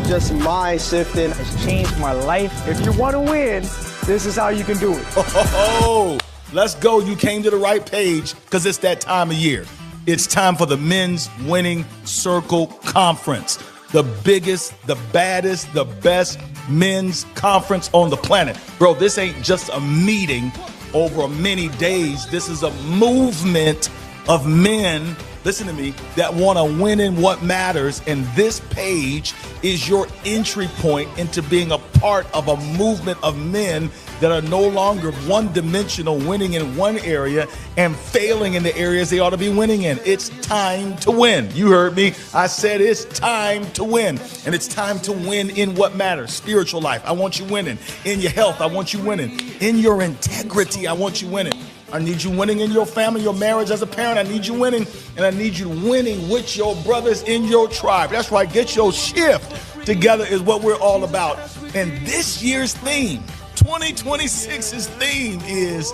just mind shifting. It's changed my life. If you want to win, this is how you can do it. Oh, let's go. You came to the right page because it's that time of year. It's time for the Men's Winning Circle Conference. The biggest, the baddest, the best men's conference on the planet. Bro, this ain't just a meeting over many days. This is a movement of men, listen to me, that want to win in what matters. And this page is your entry point into being a part of a movement of men that are no longer one-dimensional, winning in one area and failing in the areas they ought to be winning in. It's time to win. You heard me. I said it's time to win. And it's time to win in what matters. Spiritual life, I want you winning. In your health, I want you winning. In your integrity, I want you winning. I need you winning in your family, your marriage as a parent. I need you winning. And I need you winning with your brothers in your tribe. That's right. Get your shift together is what we're all about. And this year's theme, 2026's theme is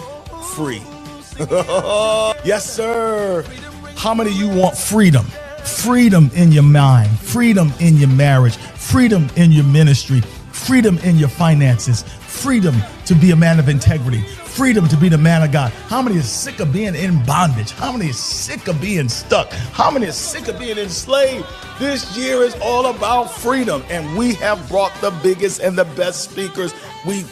free. Yes, sir. How many of you want freedom? Freedom in your mind, freedom in your marriage, freedom in your ministry, freedom in your finances, freedom to be a man of integrity, freedom to be the man of God. How many is sick of being in bondage? How many is sick of being stuck? How many is sick of being enslaved? This year is all about freedom, and we have brought the biggest and the best speakers.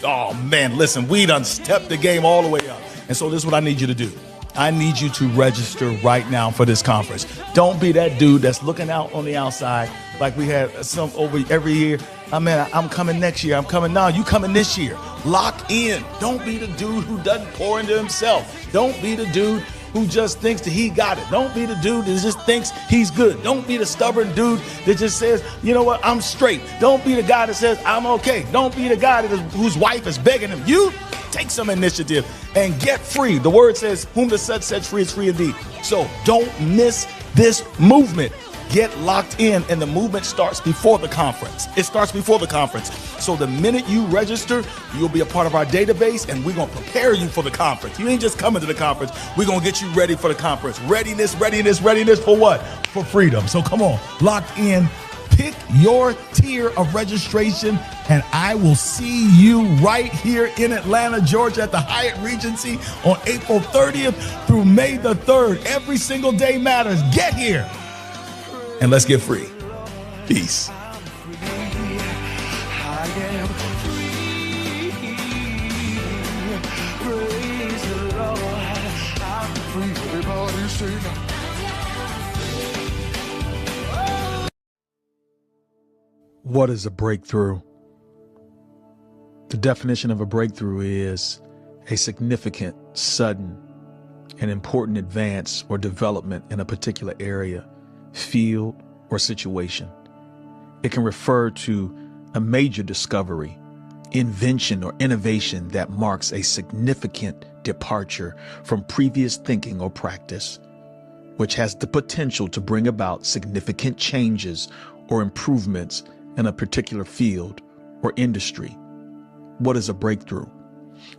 Oh man, listen, we done stepped the game all the way up. And so this is what I need you to do. I need you to register right now for this conference. Don't be that dude that's looking out on the outside like we had some over every year. I'm coming next year. I'm coming now. You coming this year. Lock in. Don't be the dude who doesn't pour into himself. Don't be the dude who just thinks that he got it. Don't be the dude that just thinks he's good. Don't be the stubborn dude that just says, you know what, I'm straight. Don't be the guy that says, I'm okay. Don't be the guy whose wife is begging him. You take some initiative and get free. The word says, whom the Son sets free is free indeed. So don't miss this movement. Get locked in, and the movement starts before the conference. It starts before the conference. So the minute you register, you'll be a part of our database, and we're going to prepare you for the conference. You ain't just coming to the conference. We're going to get you ready for the conference. Readiness for what? For freedom. So come on, locked in. Pick your tier of registration, and I will see you right here in Atlanta, Georgia at the Hyatt Regency on April 30th through May the 3rd. Every single day matters. Get here. And let's get free. Peace. What is a breakthrough? The definition of a breakthrough is a significant, sudden, and important advance or development in a particular area, field, or situation. It can refer to a major discovery, invention, or innovation that marks a significant departure from previous thinking or practice, which has the potential to bring about significant changes or improvements in a particular field or industry. What is a breakthrough?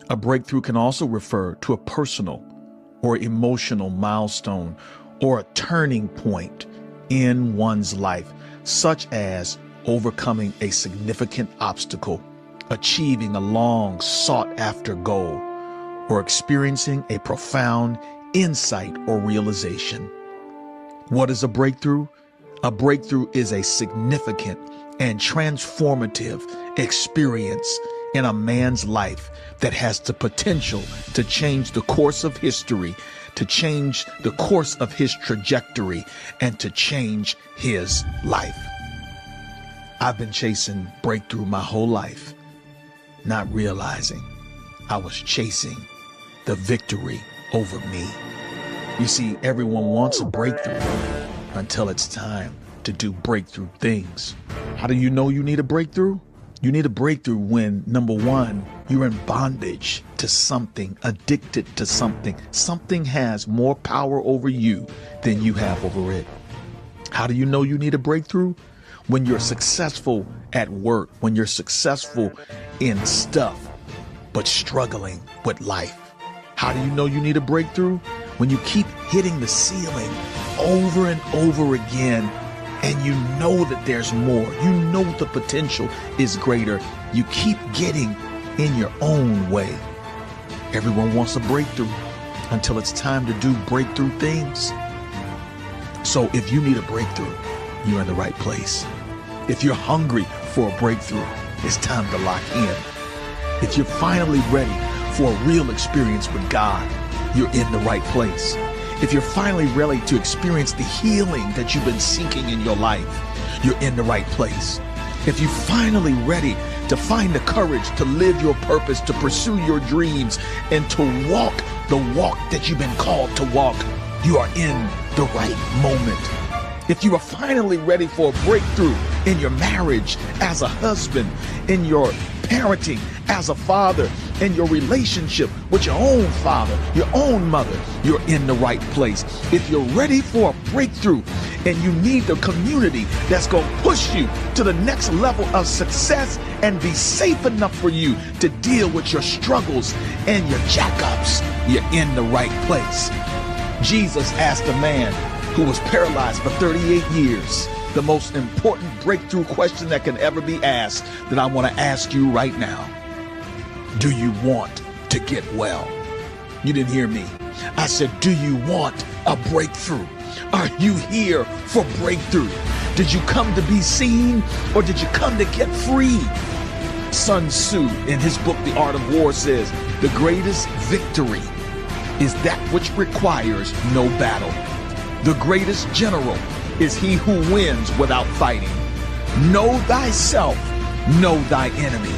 A breakthrough can also refer to a personal or emotional milestone or a turning point in one's life, such as overcoming a significant obstacle, achieving a long sought after goal, or experiencing a profound insight or realization. What is a breakthrough? A breakthrough is a significant and transformative experience in a man's life that has the potential to change the course of history, to change the course of his trajectory, and to change his life. I've been chasing breakthrough my whole life, not realizing I was chasing the victory over me. You see, everyone wants a breakthrough until it's time to do breakthrough things. How do you know you need a breakthrough? You need a breakthrough when, number one, you're in bondage to something, addicted to something. Something has more power over you than you have over it. How do you know you need a breakthrough? When you're successful at work, when you're successful in stuff, but struggling with life. How do you know you need a breakthrough? When you keep hitting the ceiling over and over again and you know that there's more. You know the potential is greater. You keep getting in your own way. Everyone wants a breakthrough until it's time to do breakthrough things. So if you need a breakthrough, you're in the right place. If you're hungry for a breakthrough, it's time to lock in. If you're finally ready for a real experience with God, you're in the right place. If you're finally ready to experience the healing that you've been seeking in your life, you're in the right place. If you're finally ready to find the courage to live your purpose, to pursue your dreams, and to walk the walk that you've been called to walk, you are in the right moment. If you are finally ready for a breakthrough in your marriage as a husband, in your parenting as a father, in your relationship with your own father, your own mother, you're in the right place. If you're ready for a breakthrough and you need the community that's going to push you to the next level of success and be safe enough for you to deal with your struggles and your jackups, you're in the right place. Jesus asked a man who was paralyzed for 38 years the most important breakthrough question that can ever be asked that I want to ask you right now. Do you want to get well? You didn't hear me. I said, do you want a breakthrough? Are you here for breakthrough? Did you come to be seen or did you come to get free? Sun Tzu in his book, The Art of War, says, the greatest victory is that which requires no battle. The greatest general is he who wins without fighting. Know thyself, know thy enemy.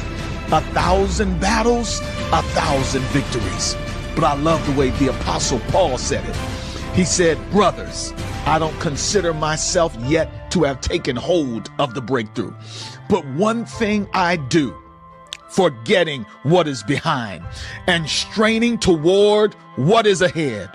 1,000 battles, 1,000 victories. But I love the way the Apostle Paul said it. He said, brothers, I don't consider myself yet to have taken hold of the breakthrough. But one thing I do, forgetting what is behind and straining toward what is ahead,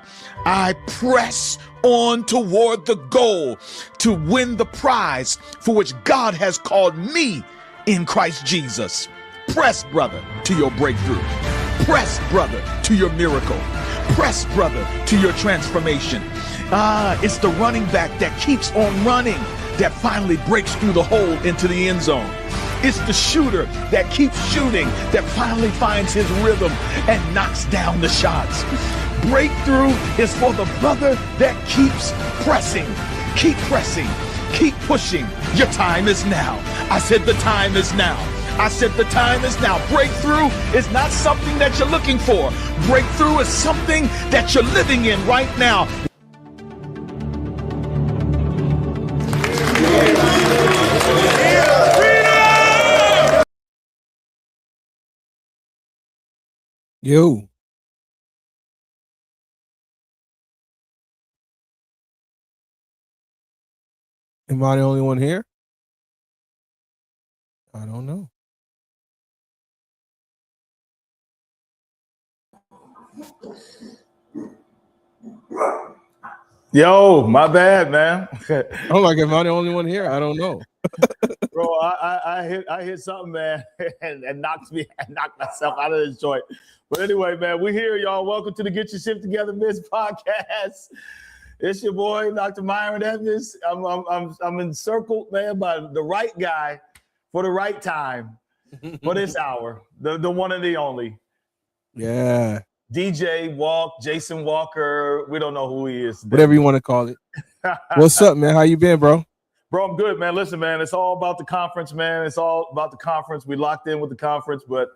I press on toward the goal to win the prize for which God has called me in Christ Jesus. Press, brother, to your breakthrough. Press, brother, to your miracle. Press, brother, to your transformation. It's the running back that keeps on running that finally breaks through the hole into the end zone. It's the shooter that keeps shooting that finally finds his rhythm and knocks down the shots. Breakthrough is for the brother that keeps pressing. Keep pressing. Keep pushing. Your time is now. I said the time is now. I said the time is now. Breakthrough is not something that you're looking for. Breakthrough is something that you're living in right now. Yo. Am I the only one here? I don't know. Yo, my bad, man. I'm like, am I the only one here? I don't know. Bro, I hit something, man, and knocked myself out of this joint. But anyway, man, we're here, y'all. Welcome to the Get Your Shit Together Miss podcast. It's your boy, Dr. Myron Evans. I'm encircled, man, by the right guy for the right time for this hour. The one and the only. Yeah. DJ Walk, Jason Walker. We don't know who he is today. Whatever you want to call it. What's up, man? How you been, bro? Bro, I'm good, man. Listen, man, it's all about the conference, man. It's all about the conference. We locked in with the conference, but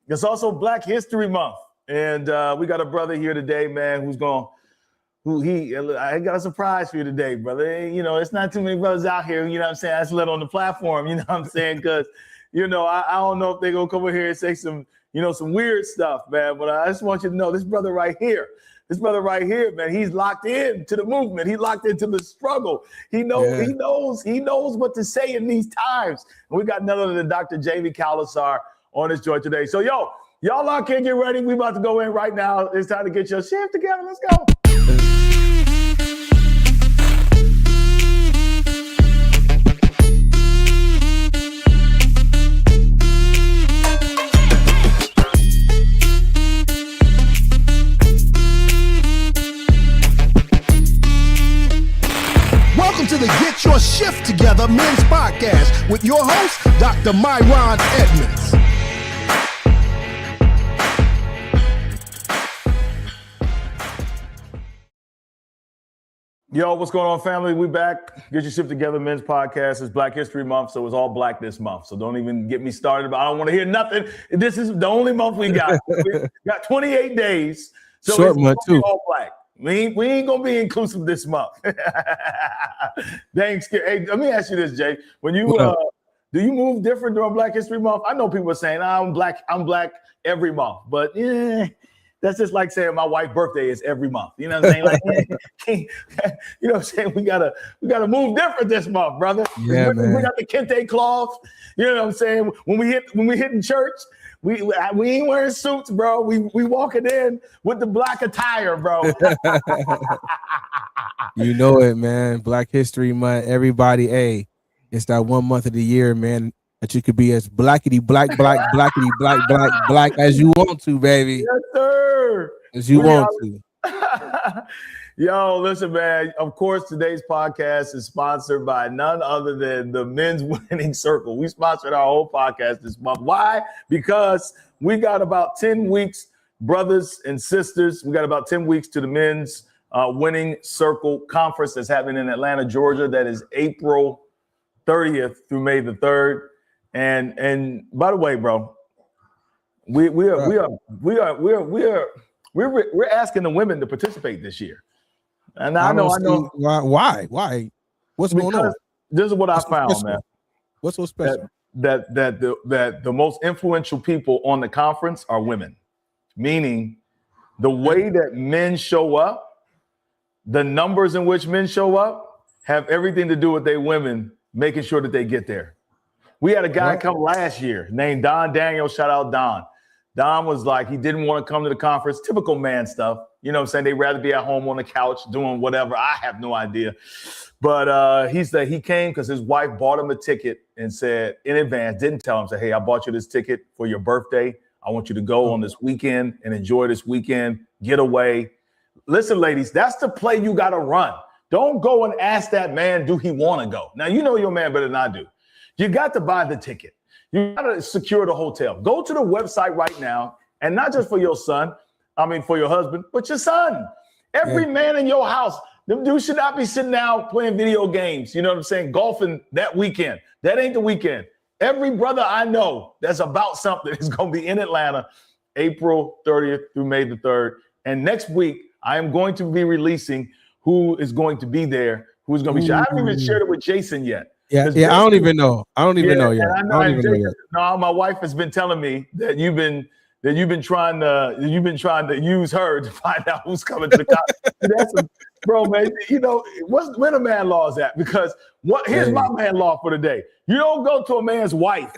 it's also Black History Month. And we got a brother here today, man, I got a surprise for you today, brother. You know, it's not too many brothers out here, you know what I'm saying, that's lit on the platform, you know what I'm saying? Because, you know, I don't know if they're going to come over here and say some weird stuff, man. But I just want you to know this brother right here, man, he's locked in to the movement. He's locked into the struggle. He knows what to say in these times. And we got none other than Dr. Jamie Kalasar on this joint today. So, y'all lock in, get ready. We about to go in right now. It's time to get your shit together. Let's go. to the Get Your Shift Together Men's Podcast with your host, Dr. Myron Edmonds. Yo, what's going on, family? We back. Get Your Shift Together Men's Podcast. It's Black History Month, so it's all black this month. So don't even get me started. I don't want to hear nothing. This is the only month we got. We got 28 days. So Short month, too. All black. We ain't going to be inclusive this month. Thanks. Hey, let me ask you this, Jay. When you do you move different during Black History Month? I know people are saying, I'm black every month. But that's just like saying my wife's birthday is every month. You know what I'm saying? Like, you know what I'm saying? We gotta move different this month, brother. Yeah, man. We got the kente cloth. You know what I'm saying? When we hit in church, we ain't wearing suits, bro. We walking in with the black attire, bro. You know it, man. Black History Month. Everybody, hey, it's that 1 month of the year, man, that you could be as blackety black as you want to, baby. Yes, sir. As you want to. Yo, listen, man. Of course, today's podcast is sponsored by none other than the Men's Winning Circle. We sponsored our whole podcast this month. Why? Because we got about 10 weeks, brothers and sisters. We got about 10 weeks to the Men's Winning Circle Conference that's happening in Atlanta, Georgia. That is April 30th through May the 3rd. And by the way, bro, we're asking the women to participate this year. And I know. Why? What's going on? This is what I found, man. What's so special? That the most influential people on the conference are women, meaning the way that men show up, the numbers in which men show up have everything to do with they women making sure that they get there. We had a guy come last year named Don Daniel. Shout out Don. Don was like, he didn't want to come to the conference. Typical man stuff. You know what I'm saying? They'd rather be at home on the couch doing whatever. I have no idea. But he said he came because his wife bought him a ticket and said in advance, didn't tell him, said, hey, I bought you this ticket for your birthday. I want you to go on this weekend and enjoy this weekend, get away. Listen, ladies, that's the play you got to run. Don't go and ask that man, do he want to go? Now, you know your man better than I do. You got to buy the ticket. You got to secure the hotel. Go to the website right now, and not just for your son, for your husband, but your son. Every man in your house, them dudes should not be sitting out playing video games. You know what I'm saying? Golfing that weekend. That ain't the weekend. Every brother I know that's about something is going to be in Atlanta, April 30th through May the 3rd. And next week, I am going to be releasing who is going to be there, who's going to be. I haven't even shared it with Jason yet. Yeah, Jason, I don't even know. I don't even know yet. No, my wife has been telling me that you've been trying to use her to find out who's coming to the conference. Bro, man, you know, where the man law is at? Because here's my man law for the day. You don't go to a man's wife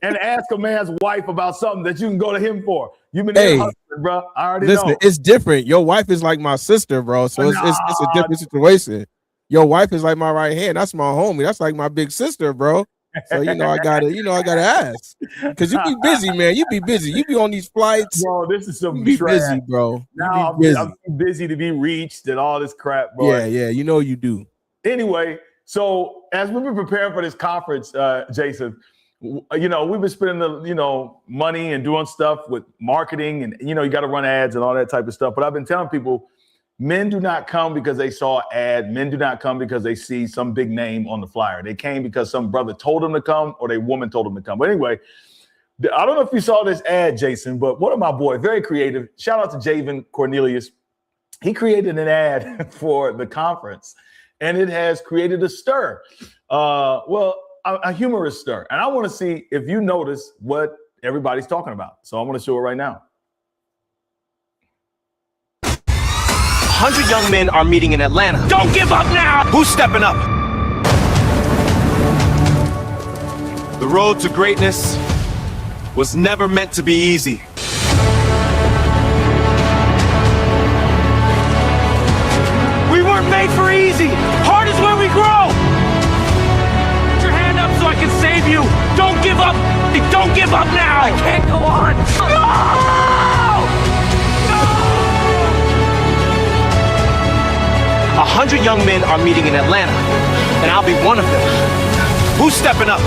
and ask a man's wife about something that you can go to him for. You've been their husband, bro. I already know. It's different. Your wife is like my sister, bro. So it's a different situation. Your wife is like my right hand. That's my homie. That's like my big sister, bro. So I gotta ask. Because you be busy, man. You be busy. You be on these flights. Bro, this is some trash. Busy, bro. Now I'm busy to be reached and all this crap, bro. Yeah, you know you do. Anyway, so as we've been preparing for this conference, Jason, we've been spending the money and doing stuff with marketing, and you got to run ads and all that type of stuff. But I've been telling people, men do not come because they saw an ad. Men do not come because they see some big name on the flyer. They came because some brother told them to come or their woman told them to come. But anyway, I don't know if you saw this ad, Jason, but one of my boys, very creative. Shout out to Javen Cornelius. He created an ad for the conference, and it has created a stir. A humorous stir. And I want to see if you notice what everybody's talking about. So I'm going to show it right now. 100 young men are meeting in Atlanta. Don't give up now! Who's stepping up? The road to greatness was never meant to be easy. We weren't made for easy. Hard is where we grow. Put your hand up so I can save you. Don't give up. Don't give up now. I can't go on. No! 100 young men are meeting in Atlanta. and I'll be one of them. Who's stepping up?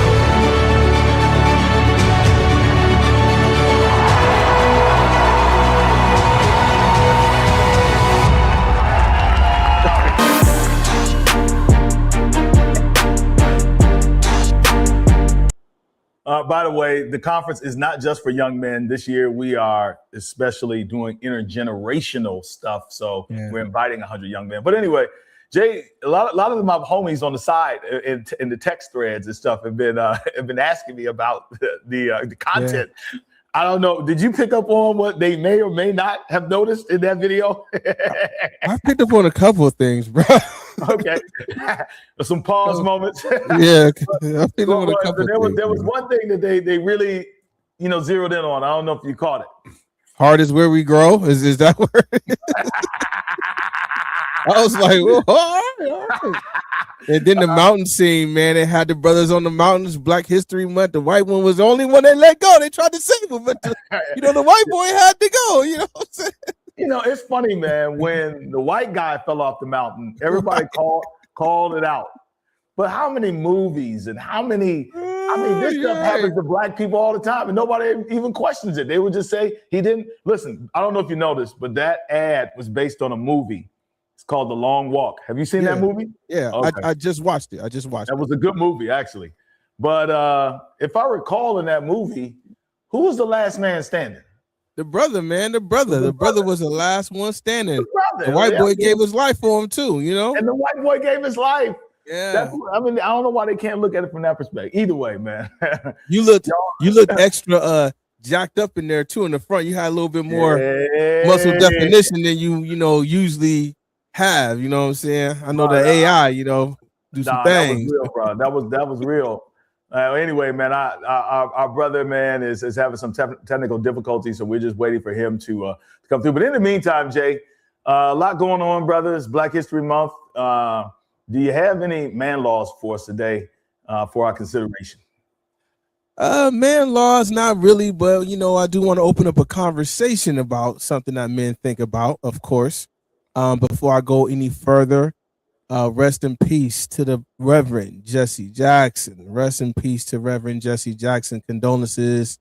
By the way, the conference is not just for young men. This year, we are especially doing intergenerational stuff. So we're inviting 100 young men. But anyway, Jay, a lot of my homies on the side in the text threads and stuff have been asking me about the content. Yeah. I don't know. Did you pick up on what they may or may not have noticed in that video? I picked up on a couple of things, bro. Okay. Some pause moments. Yeah. I picked up on a couple there was one thing that they really, zeroed in on. I don't know if you caught it. Heart is where we grow. Is that where? I was like, well, all right. And then the mountain scene, man, they had the brothers on the mountains, Black History Month. The white one was the only one they let go. They tried to save him, but the white boy had to go. You know what I'm saying? It's funny, man. When the white guy fell off the mountain, everybody called it out. But how many movies and how many? This stuff happens to black people all the time, and nobody even questions it. They would just say he didn't listen. I don't know if you noticed, but that ad was based on a movie. It's called The Long Walk. Have you seen that movie? Yeah, okay. I just watched it. That was a good movie, actually. But if I recall in that movie, who was the last man standing? The brother, man. The brother was the last one standing. The white boy gave his life for him too, And the white boy gave his life. Yeah. I don't know why they can't look at it from that perspective. Either way, man. You looked extra jacked up in there too in the front. You had a little bit more muscle definition than you usually have. You know what I'm saying? I know the AI, do some things. That was real, bro. That was real. Anyway, man, our brother, man, is having some technical difficulties, so we're just waiting for him to come through. But in the meantime, Jay, a lot going on, brothers. Black History Month. Do you have any man laws for us today for our consideration? Man laws, not really, but I do want to open up a conversation about something that men think about, of course. Before I go any further, rest in peace to the Reverend Jesse Jackson. Rest in peace to Reverend Jesse Jackson. Condolences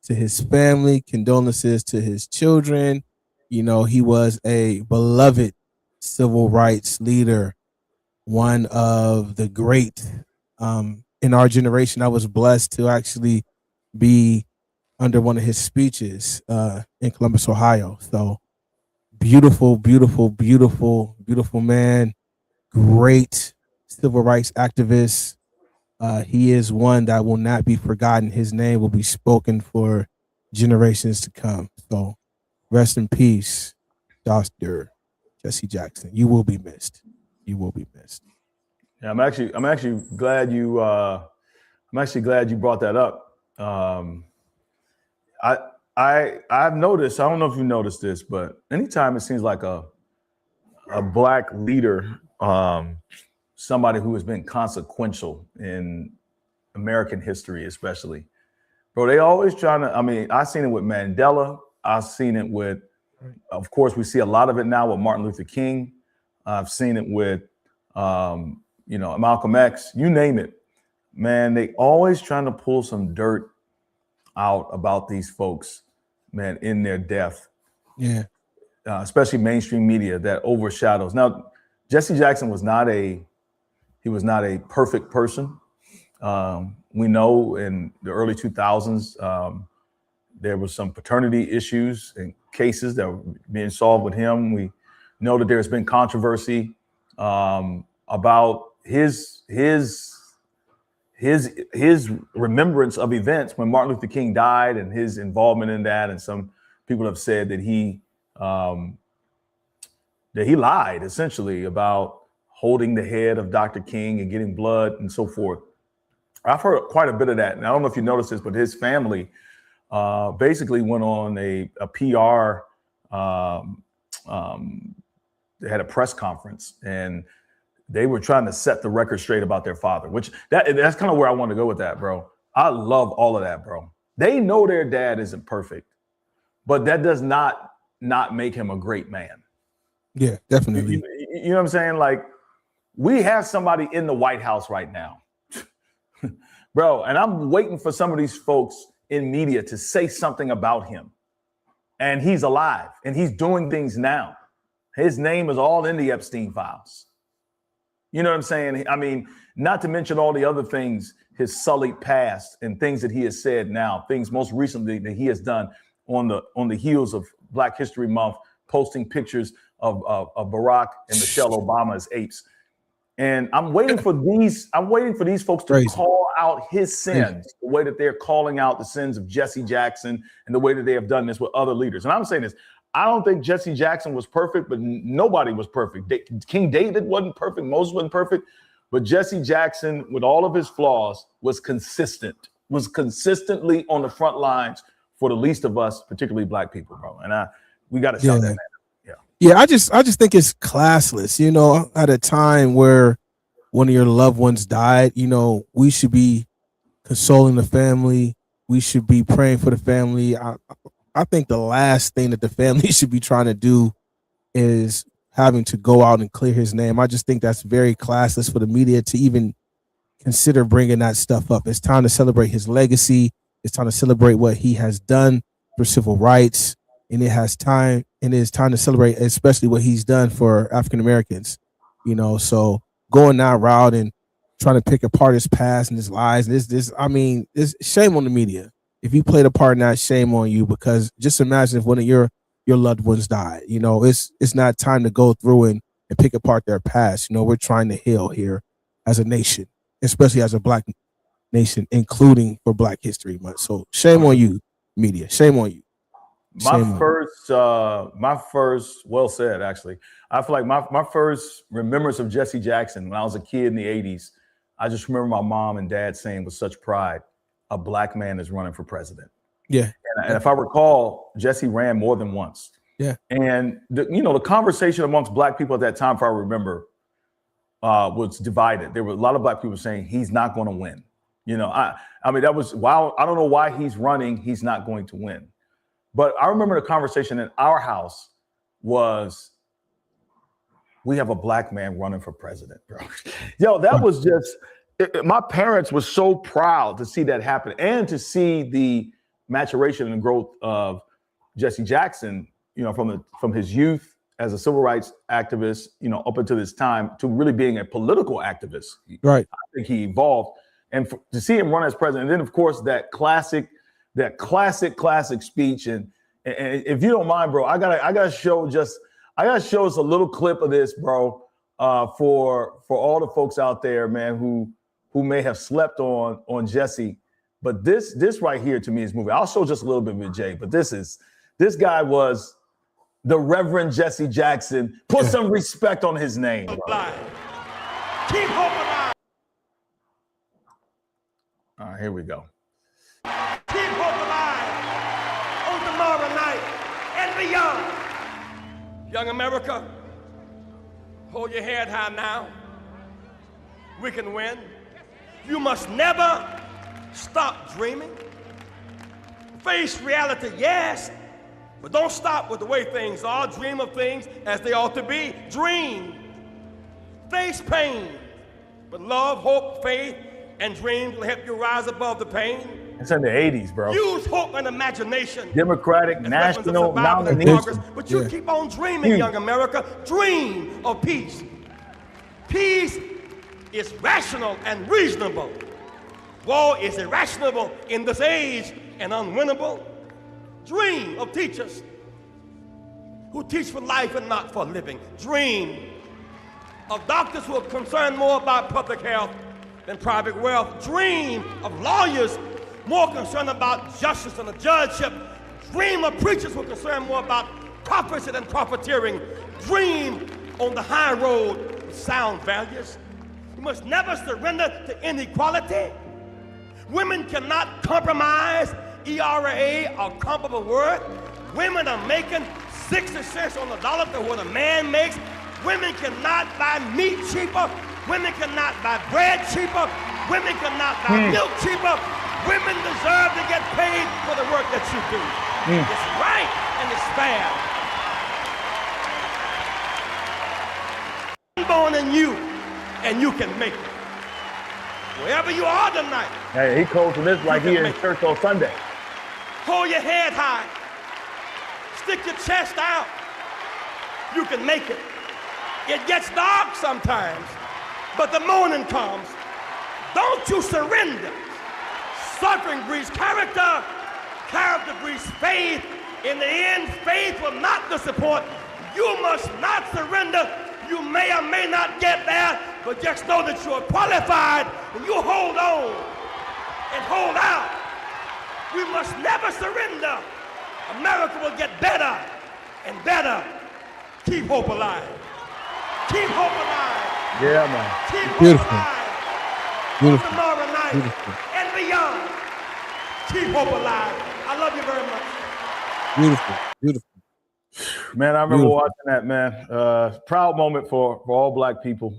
to his family, condolences to his children. He was a beloved civil rights leader, one of the great in our generation. I was blessed to actually be under one of his speeches in Columbus, Ohio. So beautiful, beautiful, beautiful, beautiful man. Great civil rights activist. He is one that will not be forgotten. His name will be spoken for generations to come. So rest in peace, Dr. Jesse Jackson. You will be missed. You will be missed. Yeah, I'm actually glad you brought that up. I've noticed, I don't know if you noticed this, but anytime it seems like a black leader, somebody who has been consequential in American history, especially, bro, they always trying to, I've seen it with Mandela. I've seen it with, of course, we see a lot of it now with Martin Luther King. I've seen it with, Malcolm X, you name it, man, they always trying to pull some dirt out about these folks, man, in their death. Yeah. Especially mainstream media that overshadows. Now, Jesse Jackson was not a perfect person. We know in the early 2000s, there was some paternity issues and cases that were being solved with him. We know that there's been controversy about his remembrance of events when Martin Luther King died and his involvement in that. And some people have said that he lied essentially about holding the head of Dr. King and getting blood and so forth. I've heard quite a bit of that. And I don't know if you noticed this, but his family basically went on a PR. They had a press conference and they were trying to set the record straight about their father, which that's kind of where I want to go with that, bro. I love all of that, bro. They know their dad isn't perfect, but that does not make him a great man. Yeah, definitely. You know what I'm saying? Like, We have somebody in the White House right now, bro, and I'm waiting for some of these folks in media to say something about him. And he's alive and he's doing things now. His name is all in the Epstein files. You know what I'm saying? I mean, not to mention all the other things, his sullied past and things that he has said now, things most recently that he has done on the heels of Black History Month, posting pictures of Barack and Michelle Obama as apes. And I'm waiting for these folks to call out his sins, the way that they're calling out the sins of Jesse Jackson and the way that they have done this with other leaders. And I'm saying this, I don't think Jesse Jackson was perfect, but nobody was perfect. King David wasn't perfect, Moses wasn't perfect, but Jesse Jackson, with all of his flaws, was consistently on the front lines for the least of us, particularly Black people, bro. And we got to shout that man. Yeah, I just think it's classless, you know, at a time where one of your loved ones died, you know, we should be consoling the family. We should be praying for the family. I think the last thing that the family should be trying to do is having to go out and clear his name. I just think that's very classless for the media to even consider bringing that stuff up. It's time to celebrate his legacy. It's time to celebrate what he has done for civil rights. And it is time to celebrate, especially what he's done for African Americans, you know. So going that route and trying to pick apart his past and his lies, and it's shame on the media. If you played a part in that, shame on you, because just imagine if one of your loved ones died. You know, it's not time to go through and pick apart their past. You know, we're trying to heal here as a nation, especially as a Black nation, including for Black History Month. So shame on you, media. Shame on you. My first, well said, actually. I feel like my first remembrance of Jesse Jackson when I was a kid in the 80s, I just remember my mom and dad saying with such pride, a Black man is running for president. Yeah. And if I recall, Jesse ran more than once. Yeah. And, the conversation amongst Black people at that time, if I remember, was divided. There were a lot of Black people saying he's not going to win. You know, I mean, that was, wow, I don't know why he's running. He's not going to win. But I remember the conversation in our house was, we have a Black man running for president, bro. Yo, that was just, my parents were so proud to see that happen and to see the maturation and growth of Jesse Jackson, you know, from his youth as a civil rights activist, you know, up until this time, to really being a political activist. Right. I think he evolved. And to see him run as president, and then of course that classic speech. And if you don't mind, bro, I gotta show us a little clip of this, bro, for all the folks out there, man, who may have slept on Jesse. But this right here to me is moving. I'll show just a little bit with Jay, but this guy was the Reverend Jesse Jackson. Put some respect on his name, bro. Keep hope alive. All right, here we go. Keep hope alive on tomorrow night and beyond. Young America, hold your head high now. We can win. You must never stop dreaming. Face reality, yes, but don't stop with the way things are. Dream of things as they ought to be. Dream. Face pain, but love, hope, faith, and dreams will help you rise above the pain. It's in the 80s, bro. Use hope and imagination. Democratic National nomination. But you keep on dreaming, young America. Dream of peace. Peace is rational and reasonable. War is irrational in this age and unwinnable. Dream of teachers who teach for life and not for living. Dream of doctors who are concerned more about public health than private wealth. Dream of lawyers more concerned about justice and the judgeship. Dream of preachers who are concerned more about prophecy than profiteering. Dream on the high road with sound values. You must never surrender to inequality. Women cannot compromise ERA or comparable worth. Women are making 60 cents on the dollar to what a man makes. Women cannot buy meat cheaper. Women cannot buy bread cheaper. Women cannot buy milk cheaper. Women deserve to get paid for the work that you do. It's right and it's fair. Born in you and you can make it. Wherever you are tonight. Hey, he closing this like he in church on Sunday. Hold your head high. Stick your chest out. You can make it. It gets dark sometimes, but the morning comes. Don't you surrender. Suffering breeds character. Character breeds faith. In the end, faith will not disappoint. You must not surrender. You may or may not get there, but just know that you're qualified and you hold on and hold out. We must never surrender. America will get better and better. Keep hope alive. Keep hope alive. Yeah, man. Keep hope Beautiful. alive. Beautiful. Tomorrow night Beautiful. and beyond. Keep hope alive. I love you very much. Beautiful. Beautiful. Man, I remember Beautiful. watching that, man. Proud moment for all black people.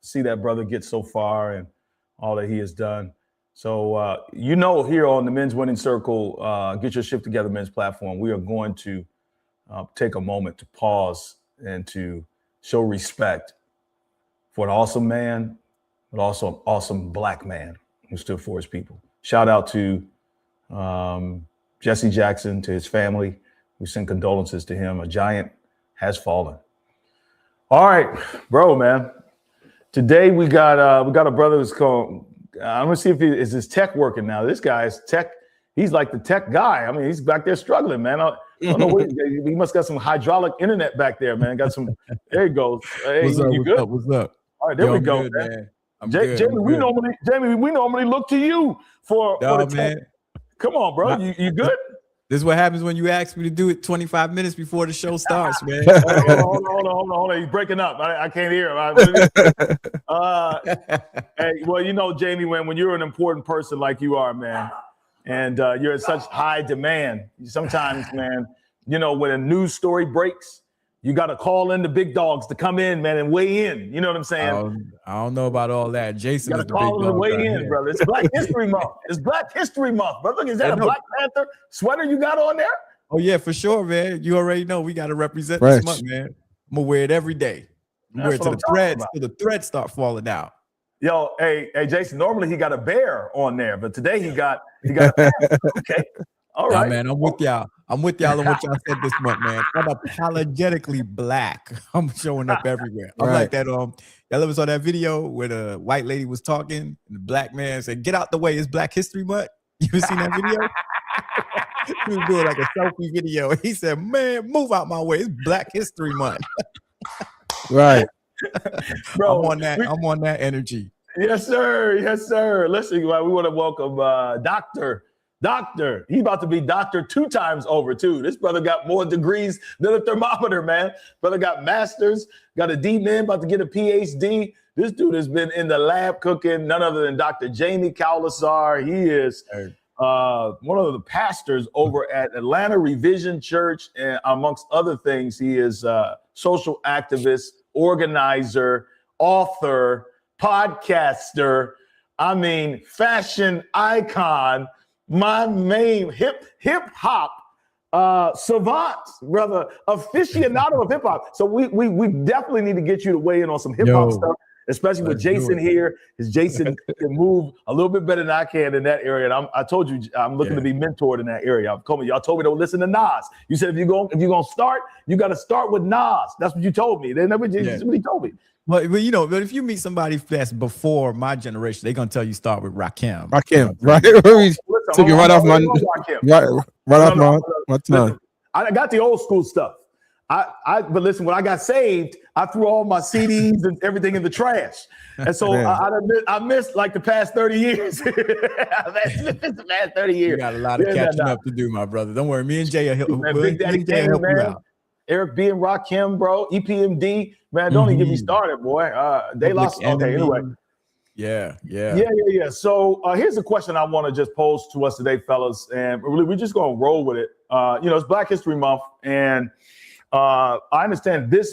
See that brother get so far and all that he has done. So, here on the Men's Winning Circle, Get Your Shift Together men's platform, we are going to take a moment to pause and to show respect for an awesome man, but also an awesome black man who stood for his people. Shout out to Jesse Jackson, to his family. We send condolences to him. A giant has fallen. All right, bro, man. Today we got a brother who's called. I'm gonna see if is his tech working now. This guy's tech. He's like the tech guy. I mean, he's back there struggling, man. I don't know what he must got some hydraulic internet back there, man. Got some. There he goes. Hey, What's up? you good? What's up? All right, there Yo, we I'm go, good, man. I'm good. Jamie, I'm we good. normally look to you for the tech. Man. Come on, bro. You good? This is what happens when you ask me to do it 25 minutes before the show starts, man. Hold on. He's breaking up. I can't hear him. Hey, well, Jamie, when you're an important person like you are, man, and you're in such high demand, sometimes, man, when a news story breaks, you got to call in the big dogs to come in, man, and weigh in. You know what I'm saying? I don't know about all that. Jason You is got the to big call them to dog weigh right in, here. brother. It's Black History Month. It's Black History Month, brother. Is that I a know. Black Panther sweater you got on there? Oh yeah, for sure, man. You already know we got to represent Fresh. this month, man. I'm gonna wear it every day. I'm gonna wear it That's to what the I'm talking threads about. till the threads start falling out. Yo, hey, Jason. Normally he got a bear on there, but today he got a panther. Okay, all Nah, right, man. I'm with y'all. I'm with y'all on what y'all said this month, man. Unapologetically black. I'm showing up everywhere. I'm Right. like that. Y'all ever saw that video where the white lady was talking and the black man said, "Get out the way, it's Black History Month." You ever seen that video? He was doing like a selfie video. He said, "Man, move out my way. It's Black History Month." Right. bro. I'm on that energy. Yes, sir. Yes, sir. Listen, we want to welcome Doctor. He about to be doctor 2 times over too. This brother got more degrees than a thermometer, man. Brother got masters, got a D-man, about to get a PhD. This dude has been in the lab cooking, none other than Dr. Jamie Kaulasar. He is one of the pastors over at Atlanta Revision Church, and amongst other things, he is a social activist, organizer, author, podcaster. I mean, fashion icon. My main hip hop savant, brother, aficionado of hip hop. So we definitely need to get you to weigh in on some hip hop stuff, especially with Jason here. Because Jason can move a little bit better than I can in that area. And I told you I'm looking to be mentored in that area. Y'all told me to listen to Nas. You said if you're gonna start, you got to start with Nas. That's what you told me. That's what he told me. But but if you meet somebody that's before my generation, they're gonna tell you start with Rakim. Rakim, right? Took it right off my tongue. I got the old school stuff. But listen, when I got saved, I threw all my CDs and everything in the trash. And so I missed like the past 30 years. The past 30 years. You got a lot of catching up to do, my brother. Don't worry. Me and Jay will Big Daddy Jay Kane, help you man. out. Eric B and Rakim, bro. EPMD. Man, don't even get me started, boy. They lost. Okay, anyway. Yeah. So here's a question I want to just pose to us today, fellas, and we're just gonna roll with it. It's Black History Month, and I understand this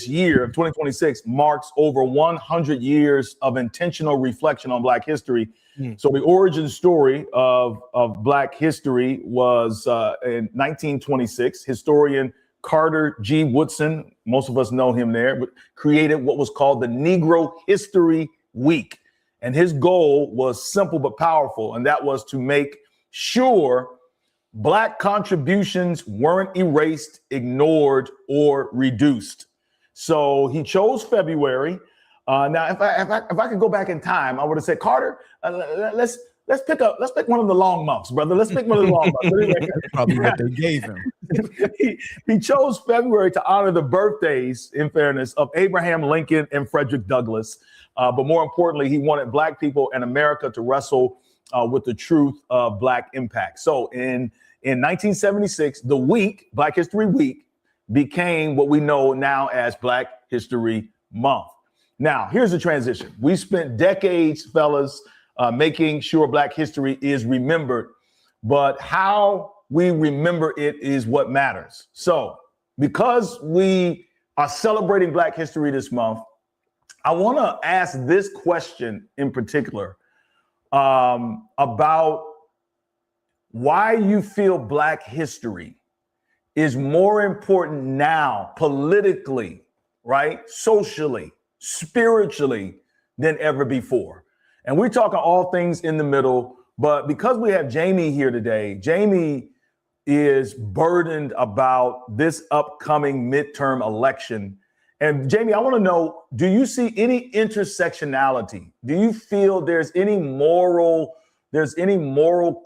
year of 2026 marks over 100 years of intentional reflection on Black history. So the origin story of Black history was in 1926. Historian Carter G. Woodson, most of us know him there, but created what was called the Negro History Week. And his goal was simple but powerful, and that was to make sure Black contributions weren't erased, ignored, or reduced. So he chose February. Now, if I could go back in time, I would have said, Carter, let's pick one of the long months, brother. Let's pick one of the long months. Probably what they gave him. He chose February to honor the birthdays, in fairness, of Abraham Lincoln and Frederick Douglass. But more importantly, he wanted Black people and America to wrestle with the truth of Black impact. So in 1976, the week, Black History Week, became what we know now as Black History Month. Now, here's the transition. We spent decades, fellas, making sure Black history is remembered, but how we remember it is what matters. So because we are celebrating Black history this month, I want to ask this question in particular about why you feel Black history is more important now, politically, right? Socially, spiritually, than ever before. And we're talking all things in the middle, but because we have Jamie here today, Jamie is burdened about this upcoming midterm election. And Jamie, I want to know, do you see any intersectionality? Do you feel there's any moral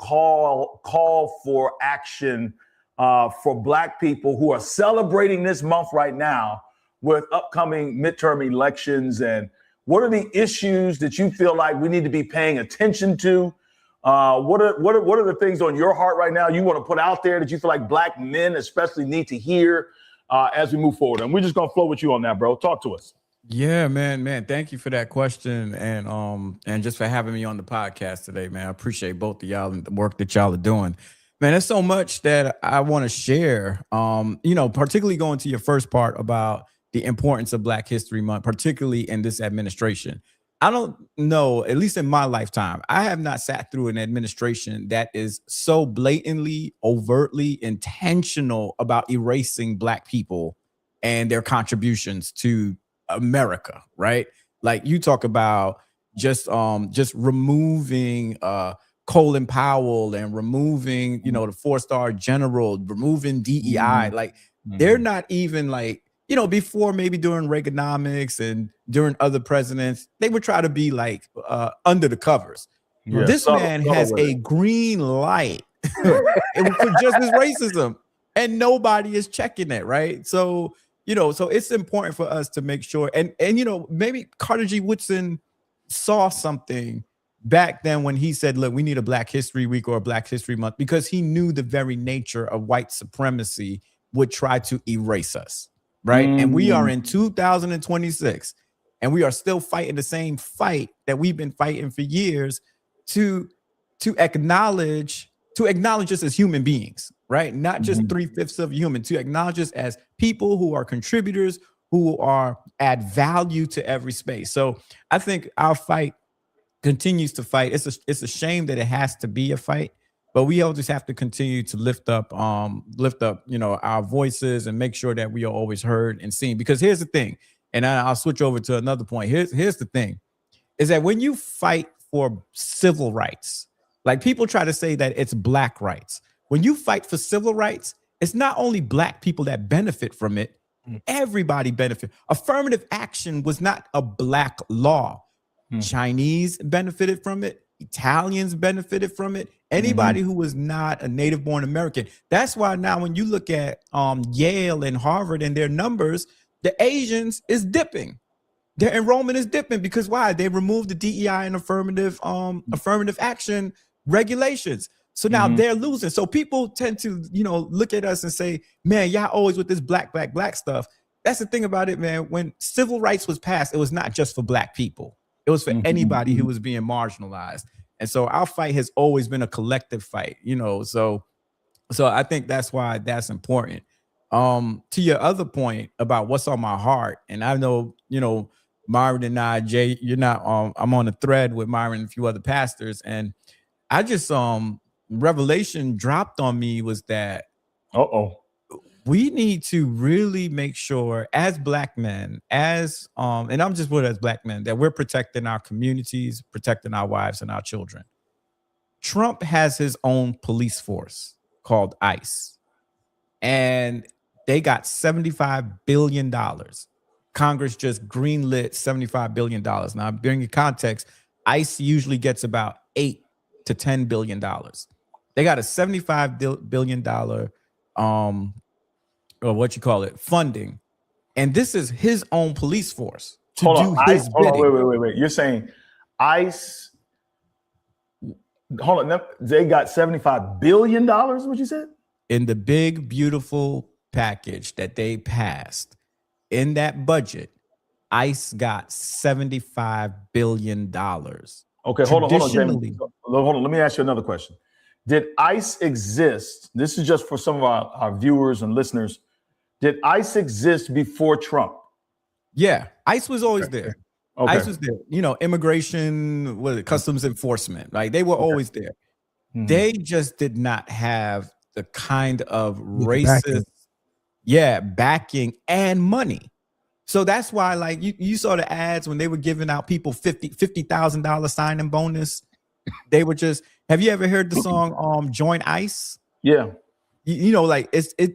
call for action for Black people who are celebrating this month right now with upcoming midterm elections? And what are the issues that you feel like we need to be paying attention to? What are the things on your heart right now you want to put out there that you feel like Black men especially need to hear as we move forward? And we're just gonna flow with you on that, bro. Talk to us. Yeah, man. Thank you for that question, and just for having me on the podcast today, man. I appreciate both of y'all and the work that y'all are doing. Man, there's so much that I want to share. Particularly going to your first part about the importance of Black History Month, particularly in this administration. I don't know, at least in my lifetime, I have not sat through an administration that is so blatantly, overtly intentional about erasing Black people and their contributions to America, right? Like you talk about just removing Colin Powell and removing, the 4-star general, removing DEI. Like they're not even like, before, maybe during Reaganomics and during other presidents, they would try to be like under the covers. Yeah, this man has a green light for just his racism, and nobody is checking it, right? So, so it's important for us to make sure, and maybe Carter G. Woodson saw something back then when he said, look, we need a Black History Week or a Black History Month, because he knew the very nature of white supremacy would try to erase us. Right. And we are in 2026 and we are still fighting the same fight that we've been fighting for years to acknowledge us as human beings, right? Not just 3/5 of human, to acknowledge us as people who are contributors, who add value to every space. So I think our fight continues to fight. It's a shame that it has to be a fight, but we all just have to continue to lift up, our voices and make sure that we are always heard and seen. Because here's the thing, and I'll switch over to another point. Here's the thing, is that when you fight for civil rights, like people try to say that it's Black rights. When you fight for civil rights, it's not only Black people that benefit from it, everybody benefit. Affirmative action was not a Black law. Chinese benefited from it. Italians benefited from it. Anybody who was not a native born American. That's why now when you look at Yale and Harvard and their numbers, the Asians is dipping. Their enrollment is dipping because why? They removed the DEI and affirmative action regulations. So now they're losing. So people tend to, look at us and say, man, y'all always with this black stuff. That's the thing about it, man. When civil rights was passed, it was not just for Black people. It was for anybody who was being marginalized. And so our fight has always been a collective fight, so I think that's why that's important. To your other point about what's on my heart, and I know, Myron and I, Jay, you're not, I'm on a thread with Myron and a few other pastors, and I just, revelation dropped on me was that, we need to really make sure as black men, as and I'm just put as black men, that we're protecting our communities, protecting our wives and our children. Trump has his own police force called ICE, and they got $75 billion. Congress just greenlit $75 billion. Now, during the context, ICE usually gets about $8 to $10 billion. They got a $75 billion or what you call it, funding. And this is his own police force to Hold do on, his ICE, hold bidding. on, wait. You're saying ICE, hold on, they got $75 billion, what you said? In the big, beautiful package that they passed, in that budget, ICE got $75 billion. Okay, hold on, Traditionally- Jamie. Hold on, let me ask you another question. Did ICE exist? This is just for some of our viewers and listeners. Did ICE exist before Trump? Yeah, ICE was always there. Okay. ICE was there. You know, immigration, customs enforcement, right? They were always there. Mhm. They just did not have the kind of Backing. racist, backing and money. So that's why, like, you saw the ads when they were giving out people $50,000 signing bonus. They were just. Have you ever heard the song "Join ICE"? Yeah. You know, like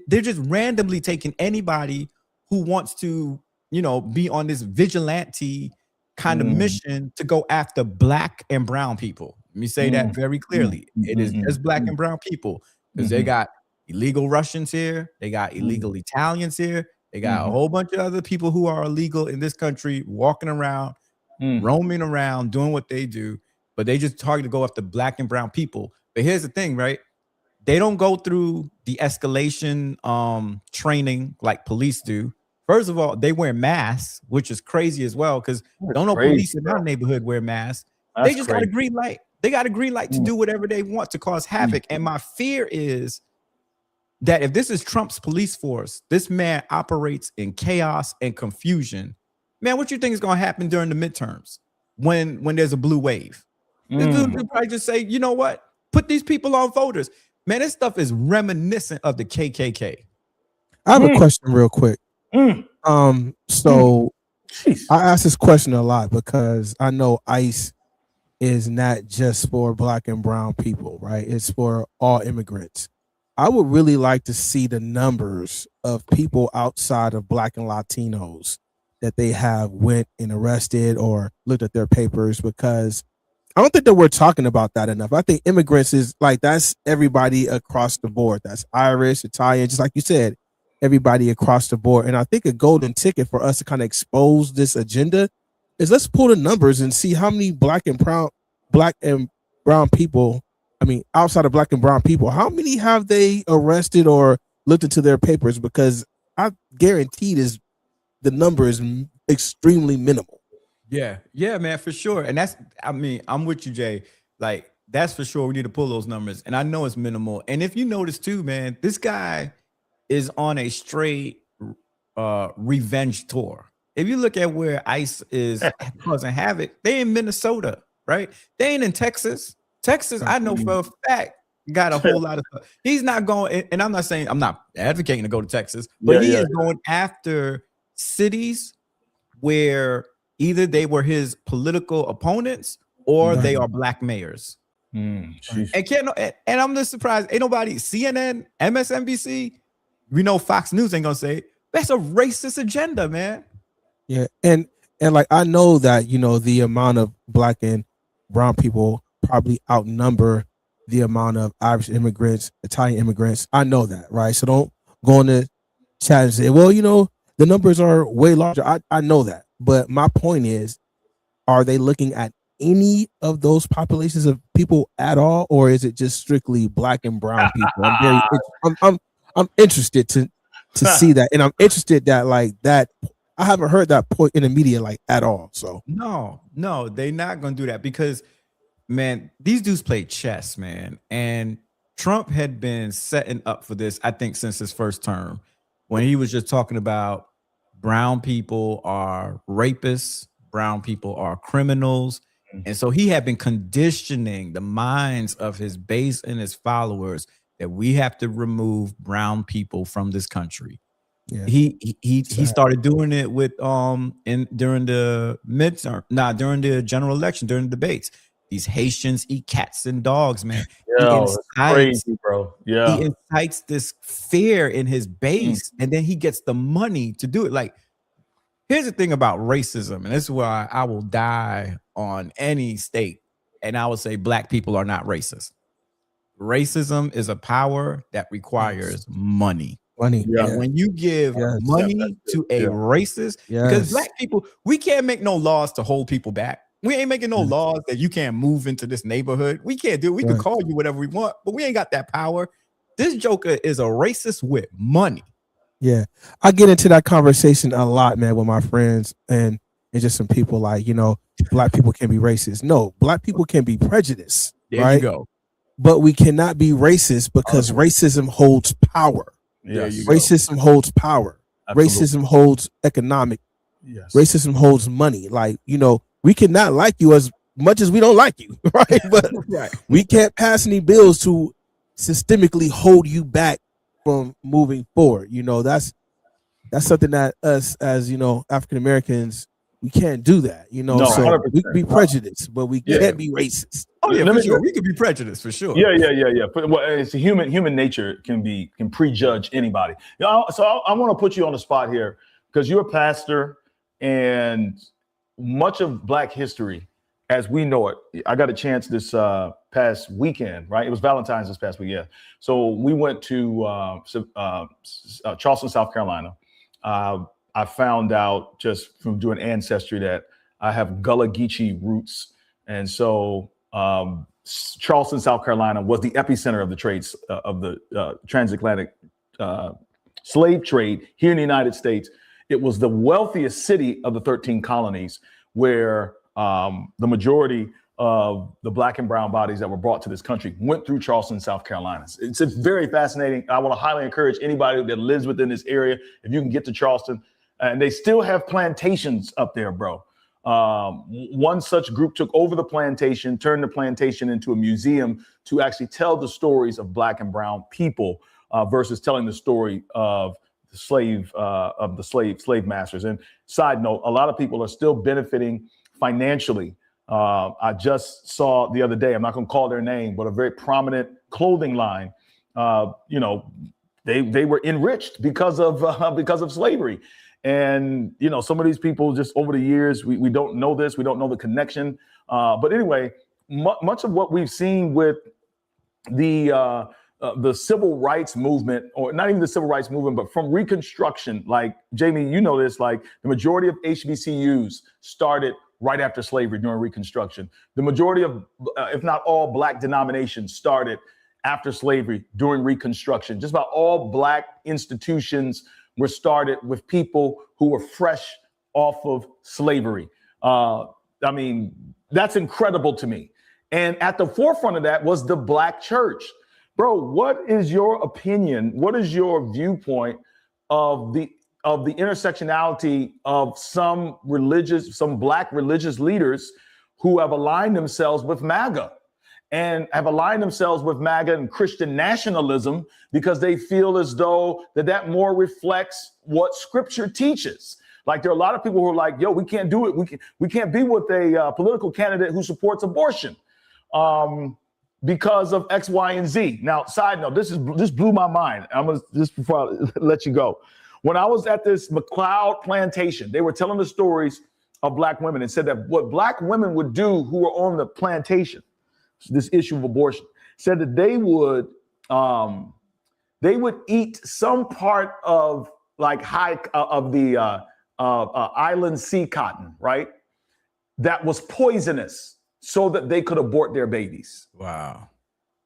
they're just randomly taking anybody who wants to, you know, be on this vigilante kind of mission to go after black and brown people. Let me say that very clearly. It is just black and brown people, because they got illegal Russians here, they got illegal Italians here, they got a whole bunch of other people who are illegal in this country walking around, roaming around, doing what they do, but they just target to go after black and brown people. But here's the thing, right? They don't go through the escalation training like police do. First of all, they wear masks, which is crazy as well, because don't know police in our neighborhood wear masks. They just got a green light. They got a green light to do whatever they want to cause havoc. And my fear is that if this is Trump's police force, this man operates in chaos and confusion. Man, what you think is going to happen during the midterms when there's a blue wave? This dude will probably just say, you know what? Put these people on voters. Man, this stuff is reminiscent of the KKK. I have a question real quick. So I ask this question a lot because I know ICE is not just for black and brown people, right? It's for all immigrants. I would really like to see the numbers of people outside of black and Latinos that they have went and arrested or looked at their papers, because I don't think that we're talking about that enough. I think immigrants is like, that's everybody across the board. That's Irish, Italian, just like you said, everybody across the board. And I think a golden ticket for us to kind of expose this agenda is let's pull the numbers and see how many black and brown people, I mean, outside of black and brown people, how many have they arrested or looked into their papers? Because I guaranteed the number is extremely minimal. Yeah, man, for sure. And I'm with you, Jay. Like, that's for sure. We need to pull those numbers. And I know it's minimal. And if you notice too, man, this guy is on a straight revenge tour. If you look at where ICE is causing havoc, they in Minnesota, right? They ain't in Texas. Texas, I know for a fact, got a whole lot of stuff. He's not going, and I'm not saying, I'm not advocating to go to Texas, but he is going after cities where either they were his political opponents or they are black mayors. And I'm just surprised. Ain't nobody, CNN, MSNBC, we know Fox News ain't gonna say it. That's a racist agenda, man. Yeah, and like I know that, you know, the amount of black and brown people probably outnumber the amount of Irish immigrants, Italian immigrants. I know that, right? So don't go on the chat and say, well, you know, the numbers are way larger. I know that. But my point is, are they looking at any of those populations of people at all, or is it just strictly black and brown people? I'm interested to see that, and I'm interested that like that. I haven't heard that point in the media like at all. So no, they're not gonna do that because, man, these dudes play chess, man, and Trump had been setting up for this, I think, since his first term, when he was just talking about brown people are rapists, brown people are criminals. And so he had been conditioning the minds of his base and his followers that we have to remove brown people from this country. Yeah. He started doing it with during the midterm, during the general election, during the debates. These Haitians eat cats and dogs, man. Yo, that's crazy, bro. Yeah. He incites this fear in his base, and then he gets the money to do it. Like, here's the thing about racism, and this is why I will die on any state, and I would say black people are not racist. Racism is a power that requires money. Money. Yeah. When you give money to a racist, because black people, we can't make no laws to hold people back. We ain't making no laws that you can't move into this neighborhood. We can't do it. We can call you whatever we want, but we ain't got that power. This joker is a racist with money. Yeah. I get into that conversation a lot, man, with my friends and just some people like, black people can be racist. No, black people can be prejudiced. There you go. But we cannot be racist because racism holds power. Yes. Racism holds power. Absolutely. Racism holds economic. Yes. Racism holds money. Like, we cannot like you as much as we don't like you, right? But we can't pass any bills to systemically hold you back from moving forward. That's something that us as African Americans, we can't do that. So we can be prejudiced, but we can't be racist. Oh yeah, for sure. We can be prejudiced for sure. Yeah. But it's human nature can prejudge anybody. So I want to put you on the spot here because you're a pastor, and much of Black history, as we know it, I got a chance this past weekend, right? It was Valentine's this past weekend. So we went to Charleston, South Carolina. I found out just from doing Ancestry that I have Gullah Geechee roots. And so Charleston, South Carolina was the epicenter of the trades of the transatlantic slave trade here in the United States. It was the wealthiest city of the 13 colonies where the majority of the Black and brown bodies that were brought to this country went through Charleston, South Carolina. It's very fascinating. I want to highly encourage anybody that lives within this area, if you can get to Charleston, and they still have plantations up there, bro. One such group took over the plantation, turned the plantation into a museum to actually tell the stories of Black and brown people versus telling the story of the slave masters. And side note, a lot of people are still benefiting financially. I just saw the other day, I'm not going to call their name, but a very prominent clothing line. They were enriched because of slavery. And, some of these people just over the years, we don't know this. We don't know the connection. But anyway, much of what we've seen with the civil rights movement, or not even the civil rights movement, but from Reconstruction, like Jamie, this, like the majority of HBCUs started right after slavery during Reconstruction. The majority of, if not all, Black denominations started after slavery during Reconstruction. Just about all Black institutions were started with people who were fresh off of slavery. That's incredible to me. And at the forefront of that was the Black church. Bro, what is your opinion? What is your viewpoint of the intersectionality of some Black religious leaders who have aligned themselves with MAGA and have aligned themselves with MAGA and Christian nationalism because they feel as though that more reflects what Scripture teaches? Like, there are a lot of people who are like, yo, we can't do it. We can't be with a political candidate who supports abortion because of X, Y, and Z. Now, side note, this blew my mind. I'm gonna just before I let you go. When I was at this McLeod plantation, they were telling the stories of Black women and said that what Black women would do who were on the plantation, this issue of abortion, said that they would eat some part of like island sea cotton, right? That was poisonous so that they could abort their babies. Wow.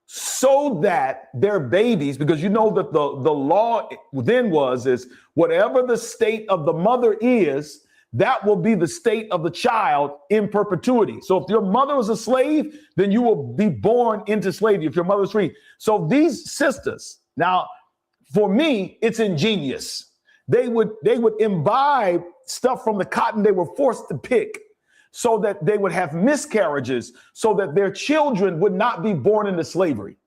So that their babies, because that the law then is whatever the state of the mother is, that will be the state of the child in perpetuity. So if your mother was a slave, then you will be born into slavery if your mother's free. So these sisters, now for me, it's ingenious. They would imbibe stuff from the cotton they were forced to pick so that they would have miscarriages, so that their children would not be born into slavery.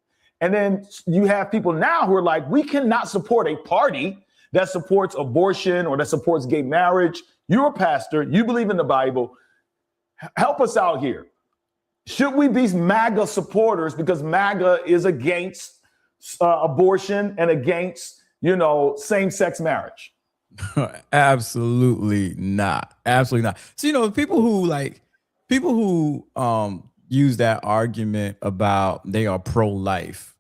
And then you have people now who are like, we cannot support a party that supports abortion or that supports gay marriage. You're a pastor. You believe in the Bible. Help us out here. Should we be MAGA supporters because MAGA is against abortion and against, same-sex marriage? Absolutely not. Absolutely not. So, people who use that argument about they are pro-life,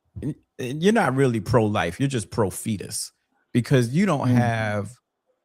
you're not really pro-life. You're just pro-fetus, because you don't have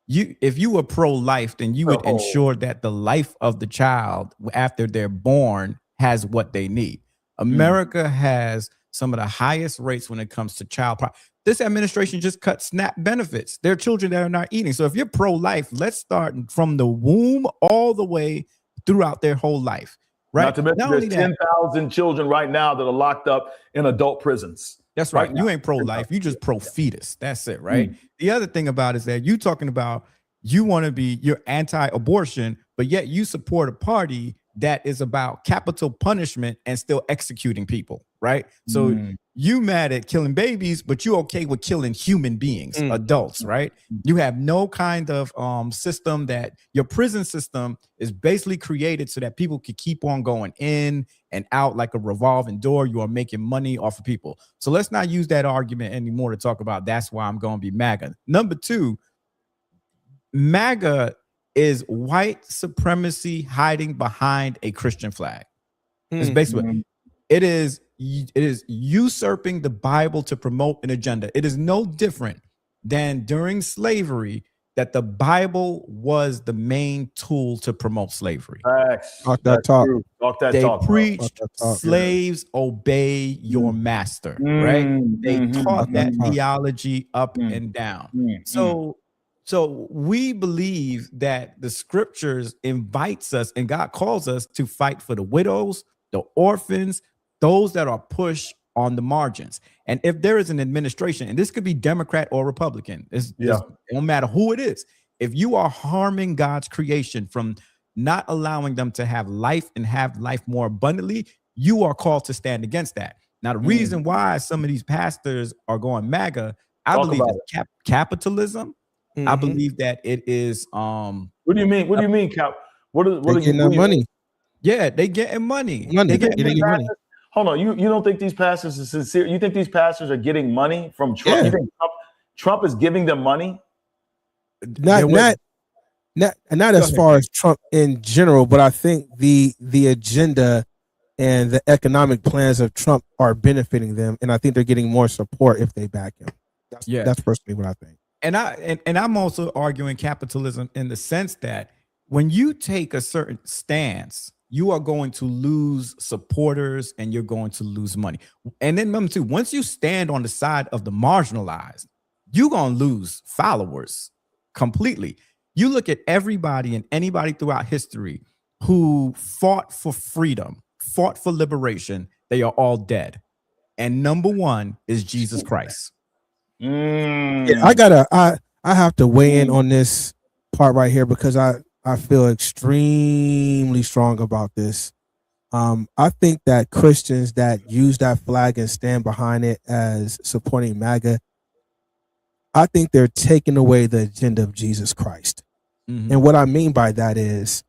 if you were pro-life, then you would ensure that the life of the child after they're born has what they need. America has some of the highest rates when it comes to child poverty. This administration just cut SNAP benefits. There are children that are not eating. So if you're pro-life, let's start from the womb all the way throughout their whole life. Right. Not to mention there's 10,000 children right now that are locked up in adult prisons. That's right. You ain't pro-life. You just pro-fetus. That's it, right? The other thing about is that you talking about you're anti-abortion, but yet you support a party that is about capital punishment and still executing people, right? So you mad at killing babies, but you okay with killing human beings, adults, right? You have no kind of system that your prison system is basically created so that people could keep on going in and out like a revolving door. You are making money off of people. So let's not use that argument anymore to talk about that's why I'm going to be MAGA. Number two, MAGA is white supremacy hiding behind a Christian flag. It's basically it is usurping the Bible to promote an agenda. It is no different than during slavery that the Bible was the main tool to promote slavery. Talk that talk. They preached slaves obey your master, right? They taught that theology up and down. So we believe that the scriptures invites us and God calls us to fight for the widows, the orphans, those that are pushed on the margins. And if there is an administration, and this could be Democrat or Republican, it don't matter who it is. If you are harming God's creation from not allowing them to have life and have life more abundantly, you are called to stand against that. Now, the reason why some of these pastors are going MAGA, I believe it's capitalism. I believe that it is. What do you mean? What do you mean, Cap? What are getting that money? Yeah, they getting money. They getting money. Hold on, you don't think these pastors are sincere? You think these pastors are getting money from Trump? Yeah. You think Trump is giving them money? Not as far as Trump in general, but I think the agenda and the economic plans of Trump are benefiting them, and I think they're getting more support if they back him. That's personally what I think. And I'm also arguing capitalism in the sense that when you take a certain stance, you are going to lose supporters and you're going to lose money. And then number two, once you stand on the side of the marginalized, you're going to lose followers completely. You look at everybody and anybody throughout history who fought for freedom, fought for liberation, they are all dead. And number one is Jesus Christ. Yeah, I have to weigh in on this part right here because I feel extremely strong about this. I think that Christians that use that flag and stand behind it as supporting MAGA, I think they're taking away the agenda of Jesus Christ. And what I mean by that is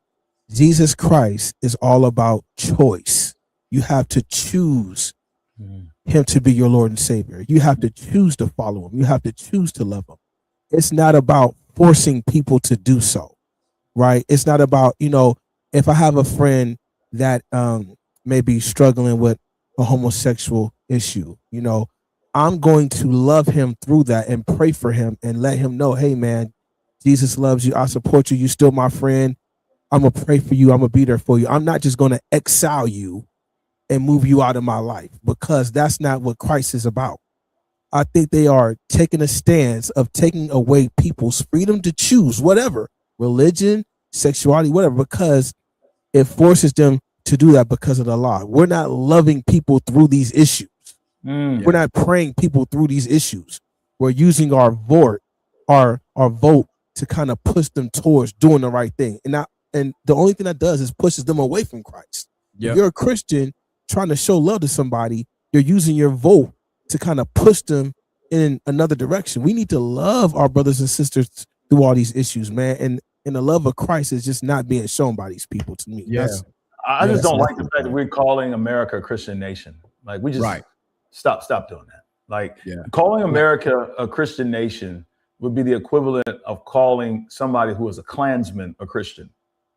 Jesus Christ is all about choice. You have to choose him to be your Lord and Savior. You have to choose to follow him. You have to choose to love him. It's not about forcing people to do so, right? It's not about, if I have a friend that may be struggling with a homosexual issue, I'm going to love him through that and pray for him and let him know, hey, man, Jesus loves you. I support you. You're still my friend. I'm going to pray for you. I'm going to be there for you. I'm not just going to exile you and move you out of my life because that's not what Christ is about. I think they are taking a stance of taking away people's freedom to choose whatever, religion, sexuality, whatever, because it forces them to do that because of the law. We're not loving people through these issues. We're not praying people through these issues. We're using our vote to kind of push them towards doing the right thing. And the only thing that does is pushes them away from Christ. If you're a Christian trying to show love to somebody, you're using your vote to kind of push them in another direction. We need to love our brothers and sisters through all these issues, man. And the love of Christ is just not being shown by these people to me. Yeah. I just don't like the fact that we're calling America a Christian nation. Like we just stop doing that. Like calling America a Christian nation would be the equivalent of calling somebody who is a Klansman a Christian.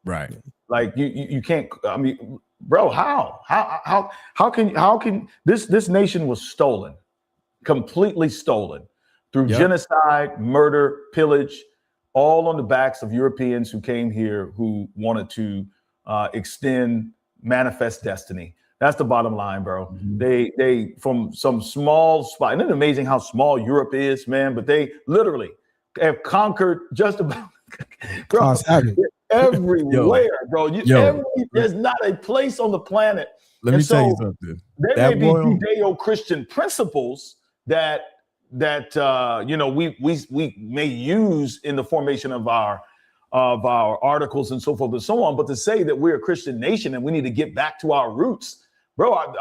Right. Like you can't. I mean, bro, how can this nation was stolen, completely stolen through genocide, murder, pillage, all on the backs of Europeans who came here who wanted to extend manifest destiny. That's the bottom line, bro. Mm-hmm. They from some small spot. Isn't it amazing how small Europe is, man? But they literally have conquered just about bro, everywhere, bro. There's not a place on the planet. Let me tell you something. There may be Judeo-Christian principles that we may use in the formation of our articles and so forth and so on. But to say that we're a Christian nation and we need to get back to our roots, bro,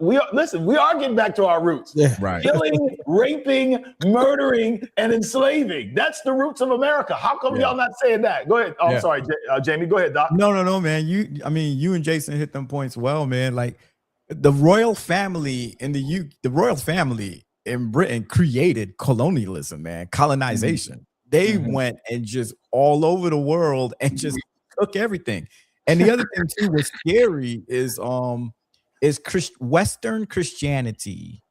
we are getting back to our roots. Yeah. Right. Killing, raping, murdering, and enslaving. That's the roots of America. How come y'all not saying that? Go ahead. Oh, I'm sorry, Jamie. Go ahead, Doc. No, man. You and Jason hit them points well, man. Like the royal family in Britain created colonialism, man, colonization. Mm-hmm. They went and just all over the world and just took everything. And the other thing too was scary is Western Christianity,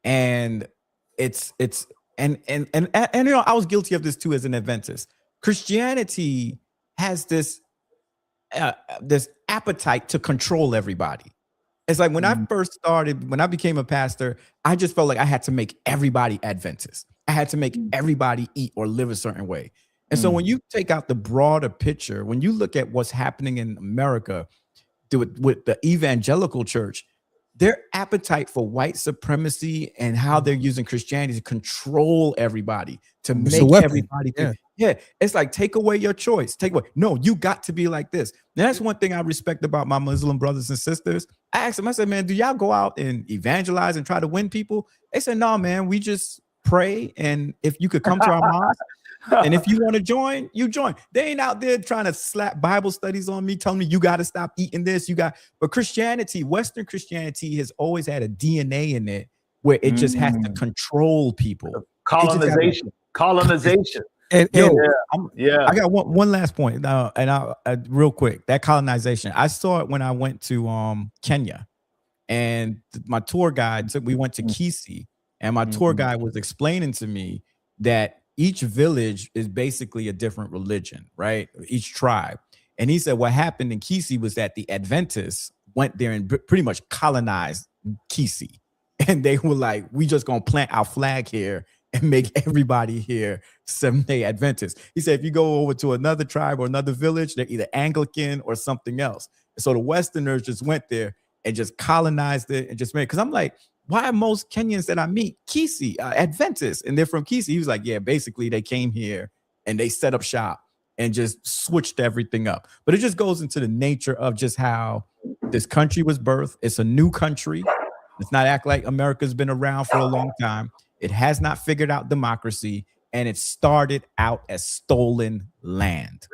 and it's and I was guilty of this too as an Adventist. Christianity has this appetite to control everybody. It's like when I first started, when I became a pastor, I just felt like I had to make everybody Adventist. I had to make everybody eat or live a certain way. And so when you take out the broader picture, when you look at what's happening in America with the evangelical church, their appetite for white supremacy and how they're using Christianity to control everybody, to make everybody think, it's like, take away your choice. No, you got to be like this. And that's one thing I respect about my Muslim brothers and sisters. I asked them, I said, man, do y'all go out and evangelize and try to win people? They said, no, man, we just pray. And if you could come to our mosque, and if you want to join, you join. They ain't out there trying to slap Bible studies on me, telling me you got to stop eating this. But Christianity, Western Christianity has always had a DNA in it where it just has to control people. Colonization. And I got one last point. And real quick, that colonization. I saw it when I went to Kenya, and my tour guide said we went to Kisii, and my tour guide was explaining to me that each village is basically a different religion, right? Each tribe. And he said what happened in Kisii was that the Adventists went there and pretty much colonized Kisii. And they were like, we just gonna plant our flag here and make everybody here Seventh-day Adventists. He said, if you go over to another tribe or another village, they're either Anglican or something else. And so the Westerners just went there and just colonized it and just made, because I'm like, why are most Kenyans that I meet Kisii, Adventists, and they're from Kisii? He was like, yeah, basically they came here and they set up shop and just switched everything up. But it just goes into the nature of just how this country was birthed. It's a new country. Let's not act like America's been around for a long time. It has not figured out democracy, and it started out as stolen land.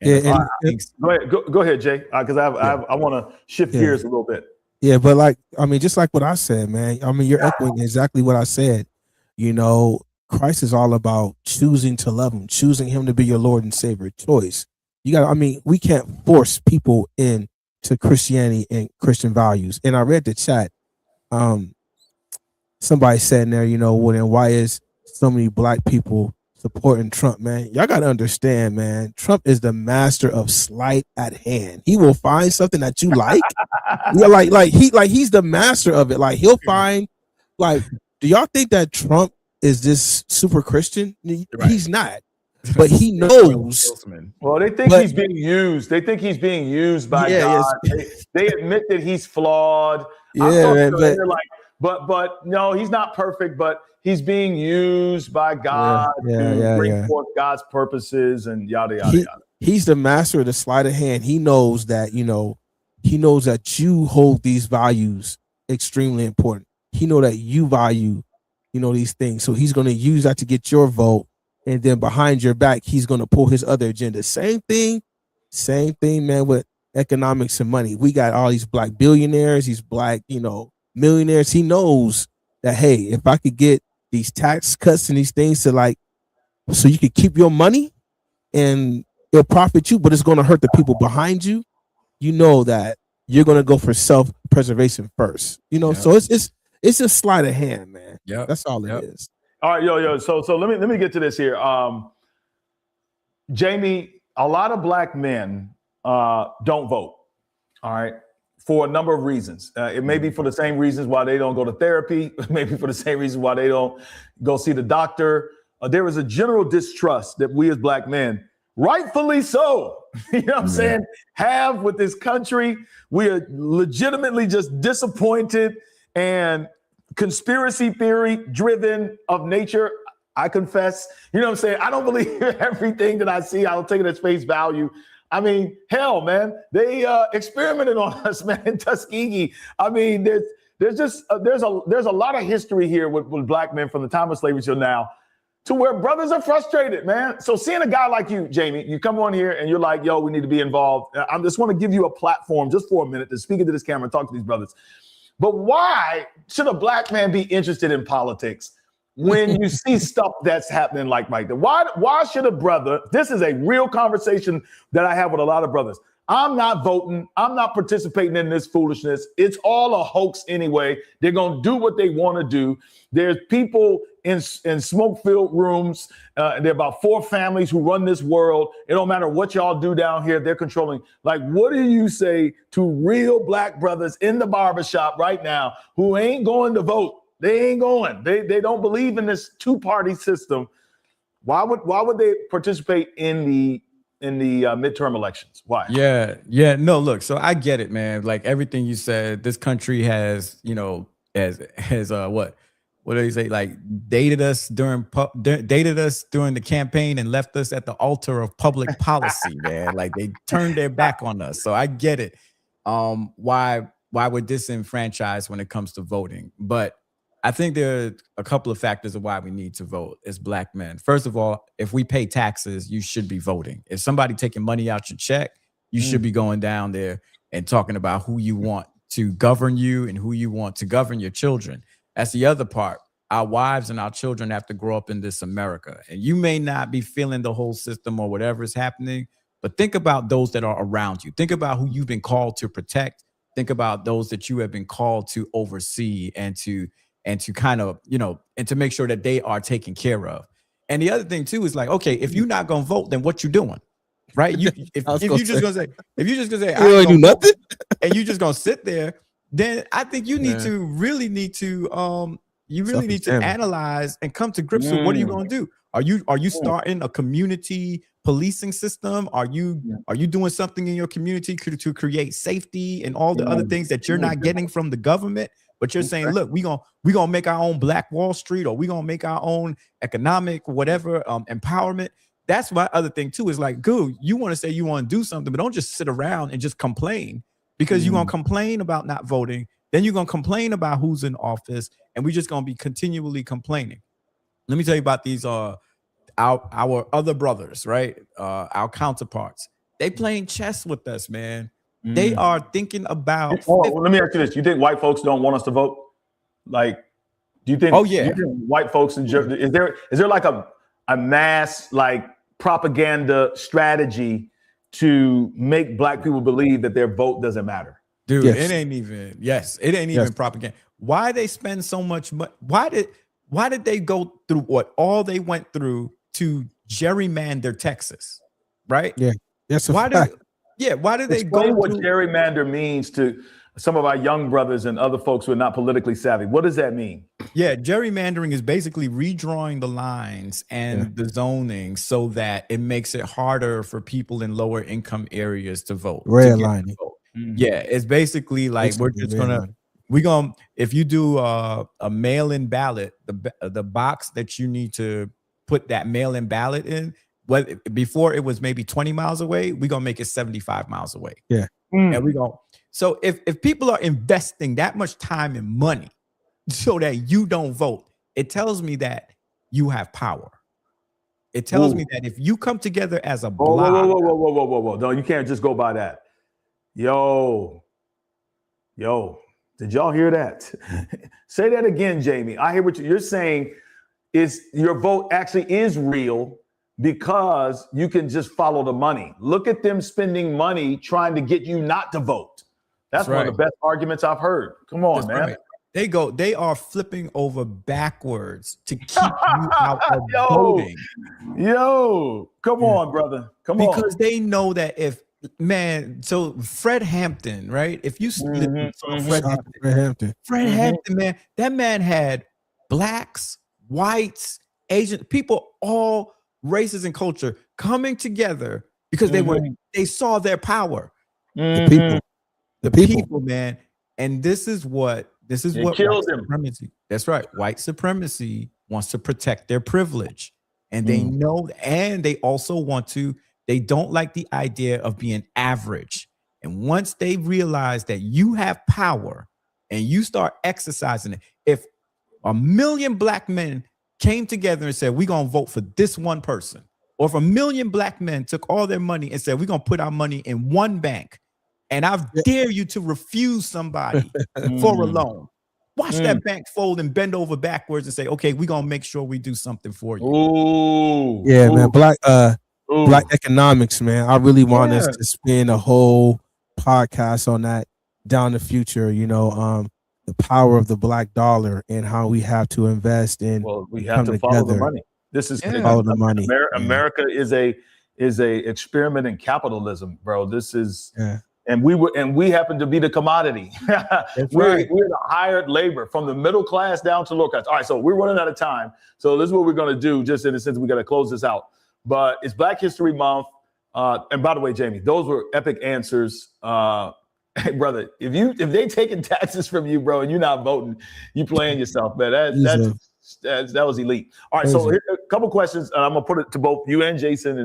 Go ahead, Jay, because I want to shift gears a little bit. Yeah, but just like what I said, man. I mean, you're echoing exactly what I said. You know, Christ is all about choosing to love him, choosing him to be your Lord and Savior. Choice. We can't force people into Christianity and Christian values. And I read the chat. Somebody said in there, well, then why is so many black people supporting Trump, man? Y'all got to understand, man. Trump is the master of sleight at hand. He will find something that you like. He's the master of it. Like he'll find, do y'all think that Trump is this super Christian? He's not, but he knows. Well, they think he's being used. They think he's being used by God. They admit that he's flawed. Yeah, but no, he's not perfect, but he's being used by God to bring forth God's purposes and yada, yada, yada. He's the master of the sleight of hand. He knows that, he knows that you hold these values extremely important. he know that you value, these things. So he's going to use that to get your vote. And then behind your back, he's going to pull his other agenda. Same thing, man, with economics and money. We got all these black billionaires, these black, millionaires. He knows that, hey, if I could get these tax cuts and these things to so you could keep your money and it'll profit you, but it's going to hurt the people behind you. You know that you're going to go for self-preservation first, So it's just sleight of hand, man. Yeah, that's all it is. All right, yo. So let me get to this here. Jamie, a lot of black men don't vote. All right, for a number of reasons. It may be for the same reasons why they don't go to therapy. Maybe for the same reasons why they don't go see the doctor. There is a general distrust that we as black men, rightfully so, you know what I'm saying, have with this country. We are legitimately just disappointed and conspiracy theory driven of nature. I confess, you know what I'm saying? I don't believe everything that I see. I don't take it as face value. I mean, hell, man, they experimented on us, man, in Tuskegee. I mean, there's a lot of history here with black men from the time of slavery till now, to where brothers are frustrated, man. So seeing a guy like you, Jamie, you come on here and you're like, yo, we need to be involved. I just want to give you a platform just for a minute to speak into this camera and talk to these brothers. But why should a black man be interested in politics when you see stuff that's happening like that? Why should a brother, this is a real conversation that I have with a lot of brothers. I'm not voting. I'm not participating in this foolishness. It's all a hoax anyway. They're going to do what they want to do. There's people in smoke-filled rooms. There are about 4 families who run this world. It don't matter what y'all do down here. They're controlling. Like, what do you say to real black brothers in the barbershop right now who ain't going to vote? They ain't going. They don't believe in this 2-party system. Why would they participate in the midterm elections? Why? Yeah. No, look, so I get it, man. Like everything you said, this country has, has what do you say? Like dated us during the campaign and left us at the altar of public policy, man. Like they turned their back on us. So I get it. Why we're disenfranchised when it comes to voting. But I think there are a couple of factors of why we need to vote as black men. First of all, if we pay taxes, you should be voting. If somebody taking money out your check, you should be going down there and talking about who you want to govern you and who you want to govern your children. That's the other part. Our wives and our children have to grow up in this America. And you may not be feeling the whole system or whatever is happening, but think about those that are around you. Think about who you've been called to protect. Think about those that you have been called to oversee and to kind of, and to make sure that they are taken care of. And the other thing too is like, okay, if you're not going to vote, then what you doing? Right? If you're just going to say, I ain't do nothing, and you just going to sit there, then I think you really need to analyze and come to grips with what are you going to do? Are you starting a community policing system? Are you doing something in your community to create safety and all the other things that you're not getting from the government? But you're saying, look, we gonna make our own Black Wall Street, or we gonna make our own economic whatever empowerment. That's my other thing too. Is like, good, you want to say you want to do something, but don't just sit around and just complain, because you're gonna complain about not voting, then you're gonna complain about who's in office, and we're just gonna be continually complaining. Let me tell you about these our other brothers, right? Our counterparts. They playing chess with us, man. They are thinking about. Let me ask you this: you think white folks don't want us to vote? Like, do you think? Oh yeah. Do you think white folks in Germany, is there like a mass like propaganda strategy to make black people believe that their vote doesn't matter? Dude, it ain't even propaganda. Why they spend so much money? Why did they go through what all they went through to gerrymander Texas? Right? Yeah. That's a fact. Why did they Explain go what through gerrymander means to some of our young brothers and other folks who are not politically savvy? What does that mean? Yeah, gerrymandering is basically redrawing the lines and the zoning so that it makes it harder for people in lower income areas to vote. Redlining. Yeah, it's basically like if you do a mail-in ballot, the box that you need to put that mail-in ballot in, before it was maybe 20 miles away, we're gonna make it 75 miles away. Yeah. And so if people are investing that much time and money so that you don't vote. It tells me that you have power. It tells me that if you come together as a block. Whoa. No, you can't just go by that. Yo, did y'all hear that? Say that again, Jamie. I hear what you're saying. Is your vote actually is real because you can just follow the money. Look at them spending money trying to get you not to vote. That's one of the best arguments I've heard. Come on, man. Right. They are flipping over backwards to keep you out of voting. Yo, come on, brother. Come on. Because they know that so Fred Hampton, right? If you Fred Hampton, man, that man had blacks, whites, Asian people, all races and culture coming together because they saw their power. The people, man. And this is what kills him. Supremacy. That's right. White supremacy wants to protect their privilege. And they know, and they also they don't like the idea of being average. And once they realize that you have power and you start exercising it, if 1 million black men came together and said, we're going to vote for this one person, or if 1 million black men took all their money and said, we're going to put our money in one bank, and I dare you to refuse somebody for a loan. Watch that bank fold and bend over backwards and say, okay, we're going to make sure we do something for you. Ooh. Yeah, man. Black economics, man. I really want us to spend a whole podcast on that down the future, the power of the black dollar and how we have to invest in. Well, we have to follow the money. This is follow the money. America is a experiment in capitalism, bro. This is and we happen to be the commodity. We're the hired labor from the middle class down to low class. All right, so we're running out of time. So this is what we're going to do, just in a sense, we got to close this out. But it's Black History Month. And by the way, Jamie, those were epic answers. Hey, brother, if they taking taxes from you, bro, and you're not voting, you playing yourself, man. That was elite. All right, so here, a couple questions. I'm gonna put it to both you and Jason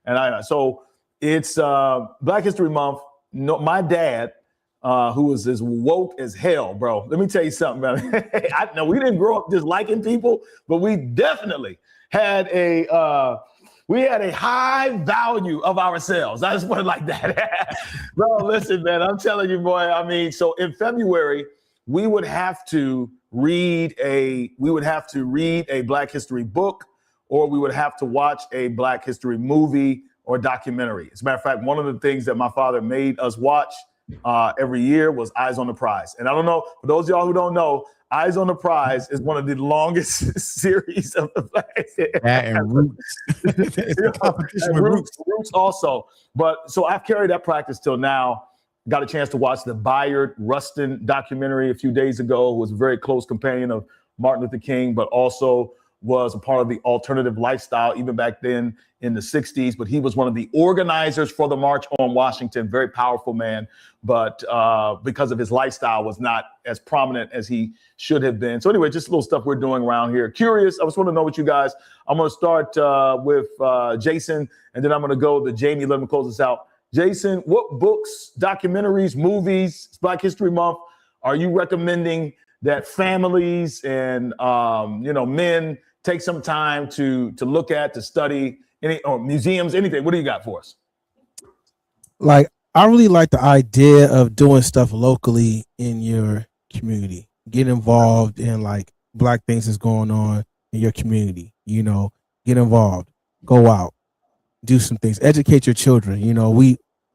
and I. So it's Black History Month. No, my dad, who was as woke as hell, bro. Let me tell you something, man. I know we didn't grow up disliking people, but we definitely had a high value of ourselves. I just put it like that. Bro, listen, man, I'm telling you, boy. I mean, so in February, we would have to read a Black History book, or we would have to watch a Black History movie or documentary. As a matter of fact, one of the things that my father made us watch every year was Eyes on the Prize. And I don't know, for those of y'all who don't know, Eyes on the Prize is one of the longest series of the Black. And Roots. It's a competition with Roots also. But so I've carried that practice till now. Got a chance to watch the Bayard Rustin documentary a few days ago, who was a very close companion of Martin Luther King, but also was a part of the alternative lifestyle even back then in the 60s. But he was one of the organizers for the March on Washington, very powerful man, but because of his lifestyle was not as prominent as he should have been. So anyway, just a little stuff we're doing around here. Curious, I just want to know what you guys, I'm going to start with Jason, and then I'm going to go to Jamie, let him close us out. Jason, what books, documentaries, movies, it's Black History Month, are you recommending that families and men take some time to look at, to study, or museums, anything? What do you got for us? Like, I really like the idea of doing stuff locally in your community. Get involved in like Black things that's going on in your community. Get involved, go out, do some things, educate your children.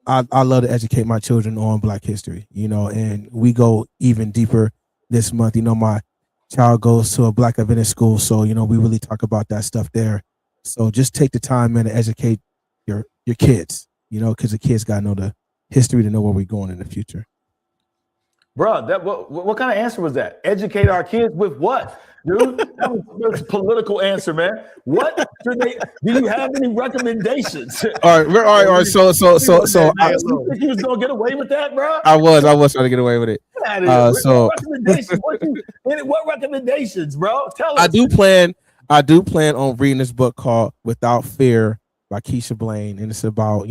I love to educate my children on Black history, and we go even deeper this month. My child goes to a Black Adventist school, so we really talk about that stuff there. So just take the time, man, to educate your kids, because the kids got to know the history to know where we're going in the future. Bro, what kind of answer was that? Educate our kids with what, dude? That was a political answer, man. What should they? Do you have any recommendations? All right. So you think you was gonna get away with that, bro? I was trying to get away with it. What recommendations, bro? Tell us. I do plan on reading this book called Without Fear by Keisha Blaine, and it's about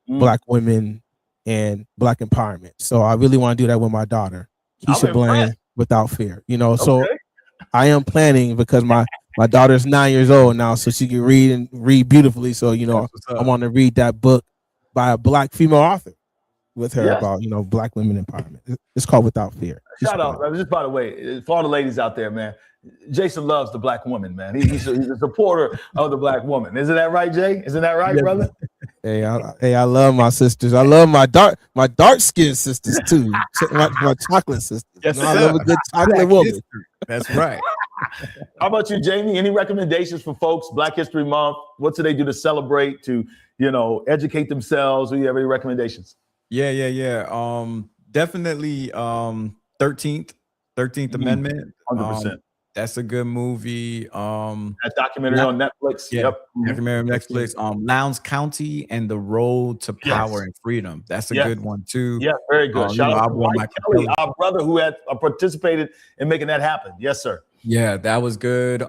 Black women and Black empowerment. So I really want to do that with my daughter, Keisha Blaine. Without Fear. You know, so Okay. I am planning because my daughter's 9 years old now, so she can read beautifully. So you know, I want to read that book by a Black female author with her about Black women empowerment. It's called Without Fear. Shout out, just by the way, for all the ladies out there, man. Jason loves the Black woman, man. He's a supporter of the Black woman. Isn't that right, Jay? Isn't that right, brother? Hey, I love my sisters. I love my dark skinned sisters too. my chocolate sisters. Yes, I love a good chocolate woman. That's right. How about you, Jamie? Any recommendations for folks? Black History Month. What do they do to celebrate, to educate themselves? Do you have any recommendations? Yeah. Definitely 13th Amendment. 100%. That's a good movie. That documentary on Netflix. Yeah, Yep. documentary on Netflix. Lowndes County and the Road to Power and Freedom. That's a good one too. Yeah, very good. Shout out to Mike Mike Kelly, our brother who had participated in making that happen. Yes, sir. Yeah, that was good.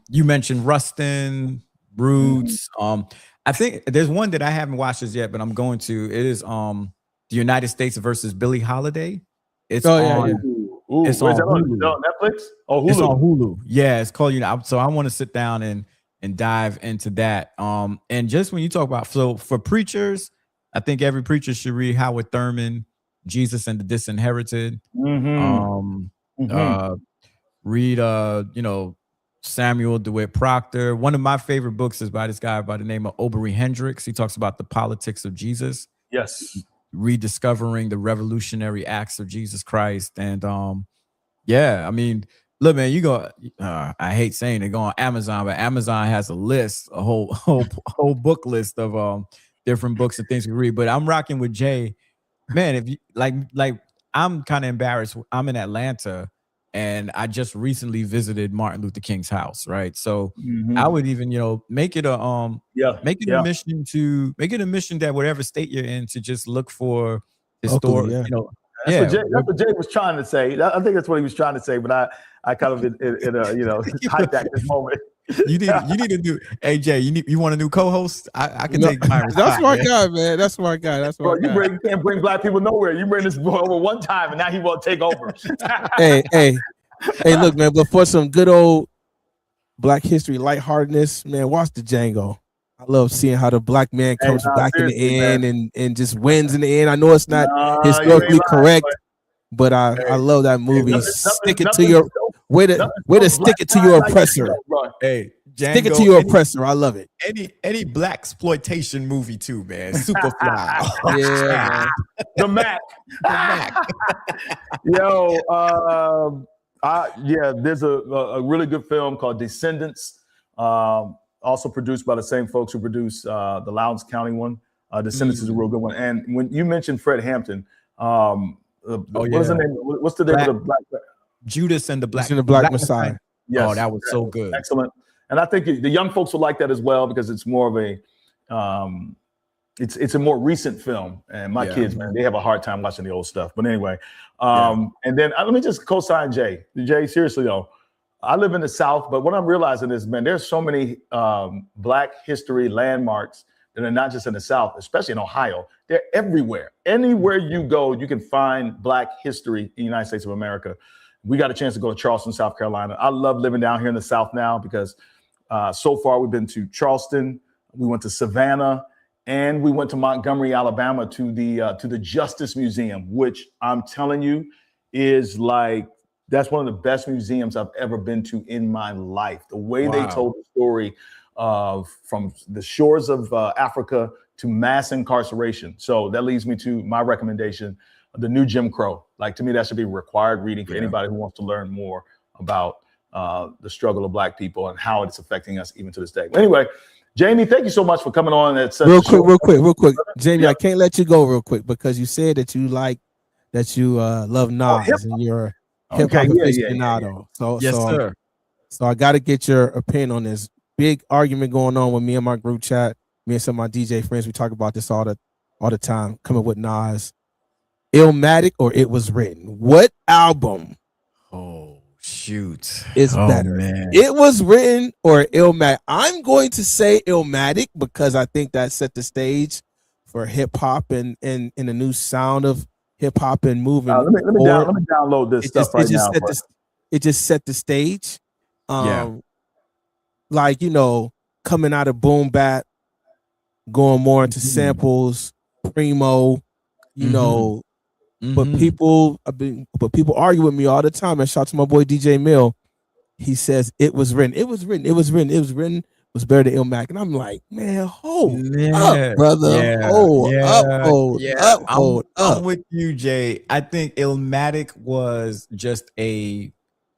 You mentioned Rustin, Roots. I think there's one that I haven't watched as yet, but I'm going to. It is the United States versus Billie Holiday. It's Ooh, it's on Hulu. Netflix? Oh, Hulu. It's on Hulu. Yeah, it's called So I want to sit down and dive into that. And just when you talk about for preachers, I think every preacher should read Howard Thurman, Jesus and the Disinherited. Read Samuel DeWitt Proctor. One of my favorite books is by this guy by the name of Obery Hendricks. He talks about the politics of Jesus. Yes. Rediscovering the revolutionary acts of Jesus Christ. And I mean, look, man, you go I hate saying it, go on Amazon, but Amazon has a list, a whole book list of different books and things to read. But I'm rocking with Jay. Man, if you like I'm kind of embarrassed. I'm in Atlanta and I just recently visited Martin Luther King's house, right? So I would even, make it a mission that whatever state you're in to just look for historic, That's what Jay was trying to say. I think that's what he was trying to say, but I kind of hijacked this moment. You need to do. Hey Jay, you want a new co-host? I can take my. That's my guy, man. That's my guy. You can't bring Black people nowhere. You bring this boy over one time, and now he won't take over. hey, look, man. But for some good old Black history lightheartedness, man, watch the Django. I love seeing how the Black man comes back in the end and just wins in the end. I know it's not historically correct, but I love that movie. Stick it to your way to stick it to your oppressor. Hey, Django, stick it to your oppressor. I love it. Any Black exploitation movie too, man. Superfly. Yeah, The Mac. Yo, there's a really good film called Descendants. Also produced by the same folks who produced the Lowndes County one. Descendants is a real good one. And when you mentioned Fred Hampton, what's the name? What's the name of the Black? Judas and the Black Messiah. Yes. Oh, that was so good. Excellent. And I think the young folks will like that as well because it's more of a, it's a more recent film. And my kids, man, they have a hard time watching the old stuff. But anyway, and then let me just co-sign Jay. Jay, seriously though, I live in the South, but what I'm realizing is, man, there's so many Black history landmarks that are not just in the South, especially in Ohio. They're everywhere. Anywhere you go, you can find Black history in the United States of America. We got a chance to go to Charleston, South Carolina. I love living down here in the South now because so far we've been to Charleston, we went to Savannah, and we went to Montgomery, Alabama to the Justice Museum, which I'm telling you is that's one of the best museums I've ever been to in my life. The way they told the story from the shores of Africa to mass incarceration. So that leads me to my recommendation, the new Jim Crow. To me, that should be required reading for anybody who wants to learn more about the struggle of Black people and how it's affecting us even to this day. But anyway, Jamie, thank you so much for coming on. Real quick. Jamie, I can't let you go real quick because you said that you love Nas and you're hip hop aficionado. So yes, sir. So I got to get your opinion on this big argument going on with me and my group chat. Me and some of my DJ friends, we talk about this all the time. Coming with Nas, Illmatic or It Was Written. What album? Oh shoot, is better? Man. It Was Written or Illmatic? I'm going to say Illmatic because I think that set the stage for hip hop and the new sound of hip hop and moving. Let me download this stuff right now. It just set the stage. Like, you know, coming out of boom bap, going more into samples, primo, you know. But people argue with me all the time. And shout out to my boy DJ Mill. He says it was written. It was better than Illmatic. And I'm like, man, hold up, brother. Hold up. I'm with you, Jay. I think Illmatic was just a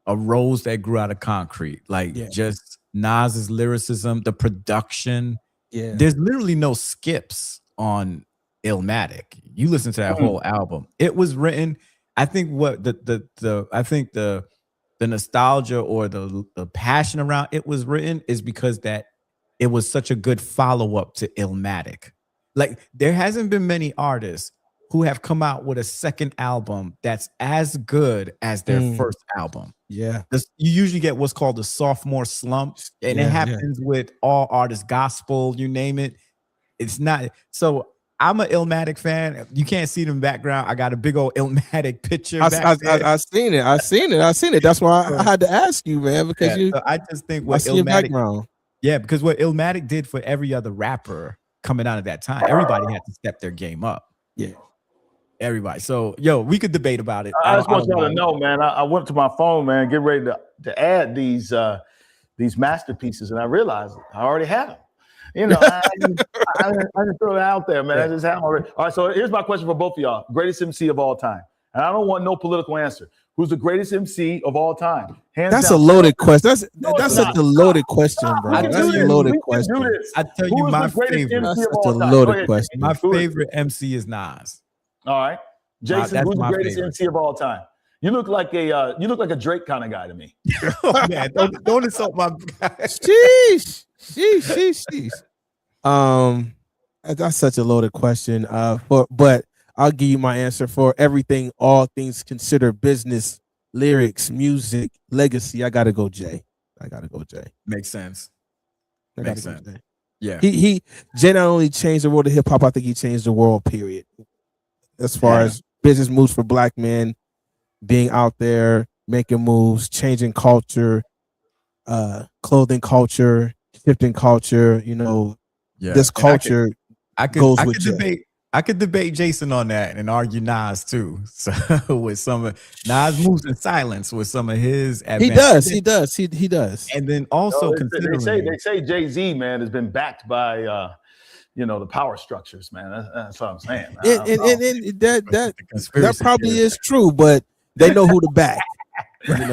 rose that grew out of concrete. Like just Nas's lyricism, the production. Yeah. There's literally no skips on Illmatic. You listen to that whole album. It was written. I think what the nostalgia or the passion around it was written is because that it was such a good follow-up to Illmatic. Like there hasn't been many artists who have come out with a second album that's as good as their first album. Yeah. You usually get what's called the sophomore slump, and it happens with all artists, gospel, you name it. It's not so. I'm an Illmatic fan. You can't see it in the background. I got a big old Illmatic picture. I seen it. That's why I had to ask you, man, because so I just think what Illmatic, because what Illmatic did for every other rapper coming out of that time, everybody had to step their game up. Yeah, everybody. So, we could debate about it. I just want y'all to know, man. I went to my phone, man, get ready to add these masterpieces, and I realized I already had them. You know, I just throw it out there, man. I just have them already. All right, so here's my question for both of y'all. Greatest MC of all time. And I don't want no political answer. Who's the greatest MC of all time? That's a loaded question. That's such a loaded question, bro. That's a loaded question. I tell you my favorite. That's such a loaded question. My favorite MC is Nas. All right. Jason, who's the greatest MC of all time? You look like a Drake kind of guy to me. Oh, man, don't insult my guy. Sheesh. That's such a loaded question. But I'll give you my answer for everything, all things considered, business, lyrics, music, legacy. I gotta go Jay. Makes sense. Yeah. Jay not only changed the world of hip hop, I think he changed the world, period. As far as business moves for black men, being out there, making moves, changing culture, clothing culture, shifting culture, this culture I could debate Jason on that and argue Nas too. So with some of Nas moves in silence with some of his advances. He does. And then also they say Jay-Z, man, has been backed by the power structures, man. That's what I'm saying. That probably is true, but they know who to back. We can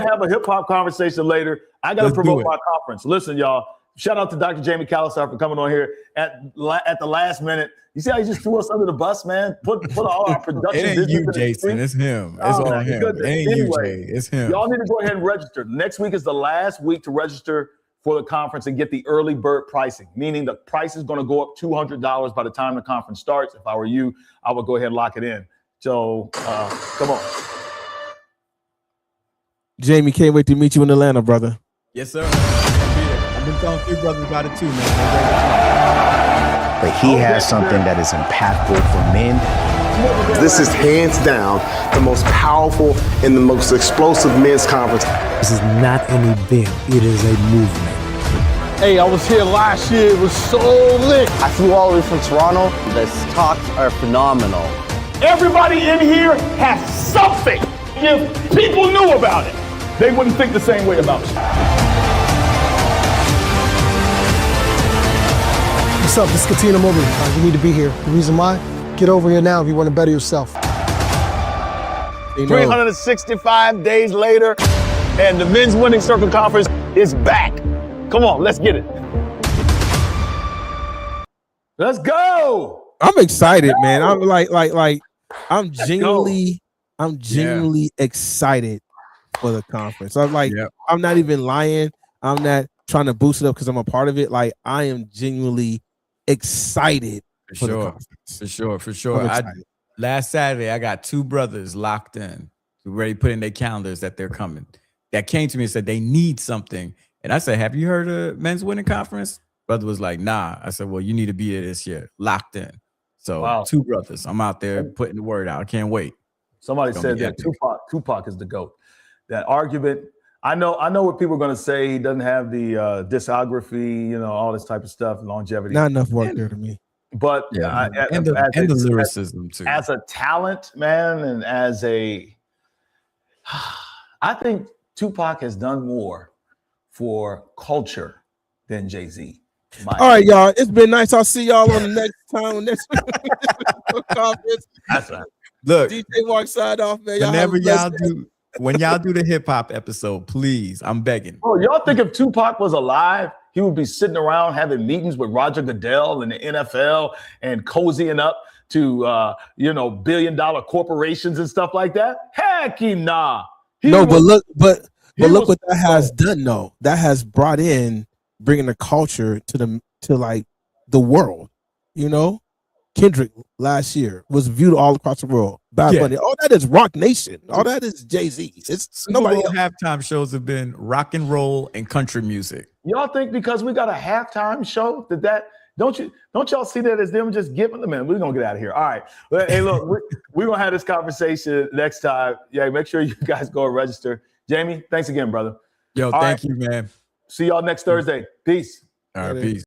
have a hip hop conversation later. I got to promote my conference. Listen, y'all. Shout out to Dr. Jamie Callisar for coming on here at the last minute. You see how he just threw us under the bus, man? Put all our production. It ain't you, Jason. It's him. It's all him. It ain't you, Jay. It's him. Y'all need to go ahead and register. Next week is the last week to register for the conference and get the early bird pricing, meaning the price is going to go up $200 by the time the conference starts. If I were you, I would go ahead and lock it in. So come on. Jamie, can't wait to meet you in Atlanta, brother. Yes, sir. I've been telling a few brothers about it too, man. But he has something that is impactful for men. This is hands down the most powerful and the most explosive men's conference. This is not an event, it is a movement. Hey, I was here last year, it was so lit. I flew all the way from Toronto. The talks are phenomenal. Everybody in here has something. If people knew about it, they wouldn't think the same way about you. What's up? This is Katina Mobley. You need to be here. The reason why? Get over here now if you want to better yourself. 365 days later, and the Men's Winning Circle Conference is back. Come on, let's get it. Let's go. I'm excited, man. I'm I'm genuinely excited for the conference. I'm not even lying. I'm not trying to boost it up because I'm a part of it. Like, I am genuinely excited for the conference. For sure. Last Saturday, I got two brothers locked in, ready to put in their calendars that they're coming. That came to me and said they need something. And I said, have you heard of Men's Winning Conference? Brother was like, nah. I said, well, you need to be there this year. Locked in. So Wow. two brothers. I'm out there putting the word out. I can't wait. Somebody It's said gonna be that epic. Tupac is the GOAT. That argument, I know what people are going to say. He doesn't have the discography, all this type of stuff, longevity. Not enough work there to me. But Yeah, and the lyricism too. As a talent, man, and as a, I think Tupac has done more for culture than Jay-Z. All right, y'all. It's been nice. I'll see y'all on the next time. Next conference. That's right. Look, DJ Mark side off, man. Y'all have a whenever blessed y'all day. do, when y'all do the hip hop episode, please, I'm begging. Oh, y'all think if Tupac was alive, he would be sitting around having meetings with Roger Goodell and the NFL and cozying up to $1 billion corporations and stuff like that? Heck, nah. But look what that has done though. That has brought in bringing the culture to like the world. Kendrick last year was viewed all across the world. Bad Bunny. All that is Rock Nation. All that is Jay-Z. It's Super nobody Bowl else. halftime shows have been rock and roll and country music. Y'all think because we got a halftime show that don't y'all see that as them just giving them in? We're gonna get out of here. All right. Hey, look, we're gonna have this conversation next time. Yeah, make sure you guys go and register. Jamie, thanks again, brother. Yo, All thank right. you, man. See y'all next Thursday. Peace. All right, peace.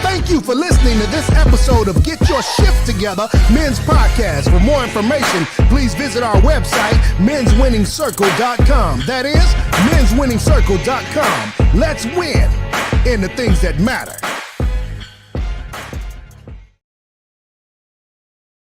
Thank you for listening to this episode of Get Your Shift Together Men's Podcast. For more information, please visit our website, menswinningscircle.com. That is, menswinningscircle.com. Let's win in the things that matter.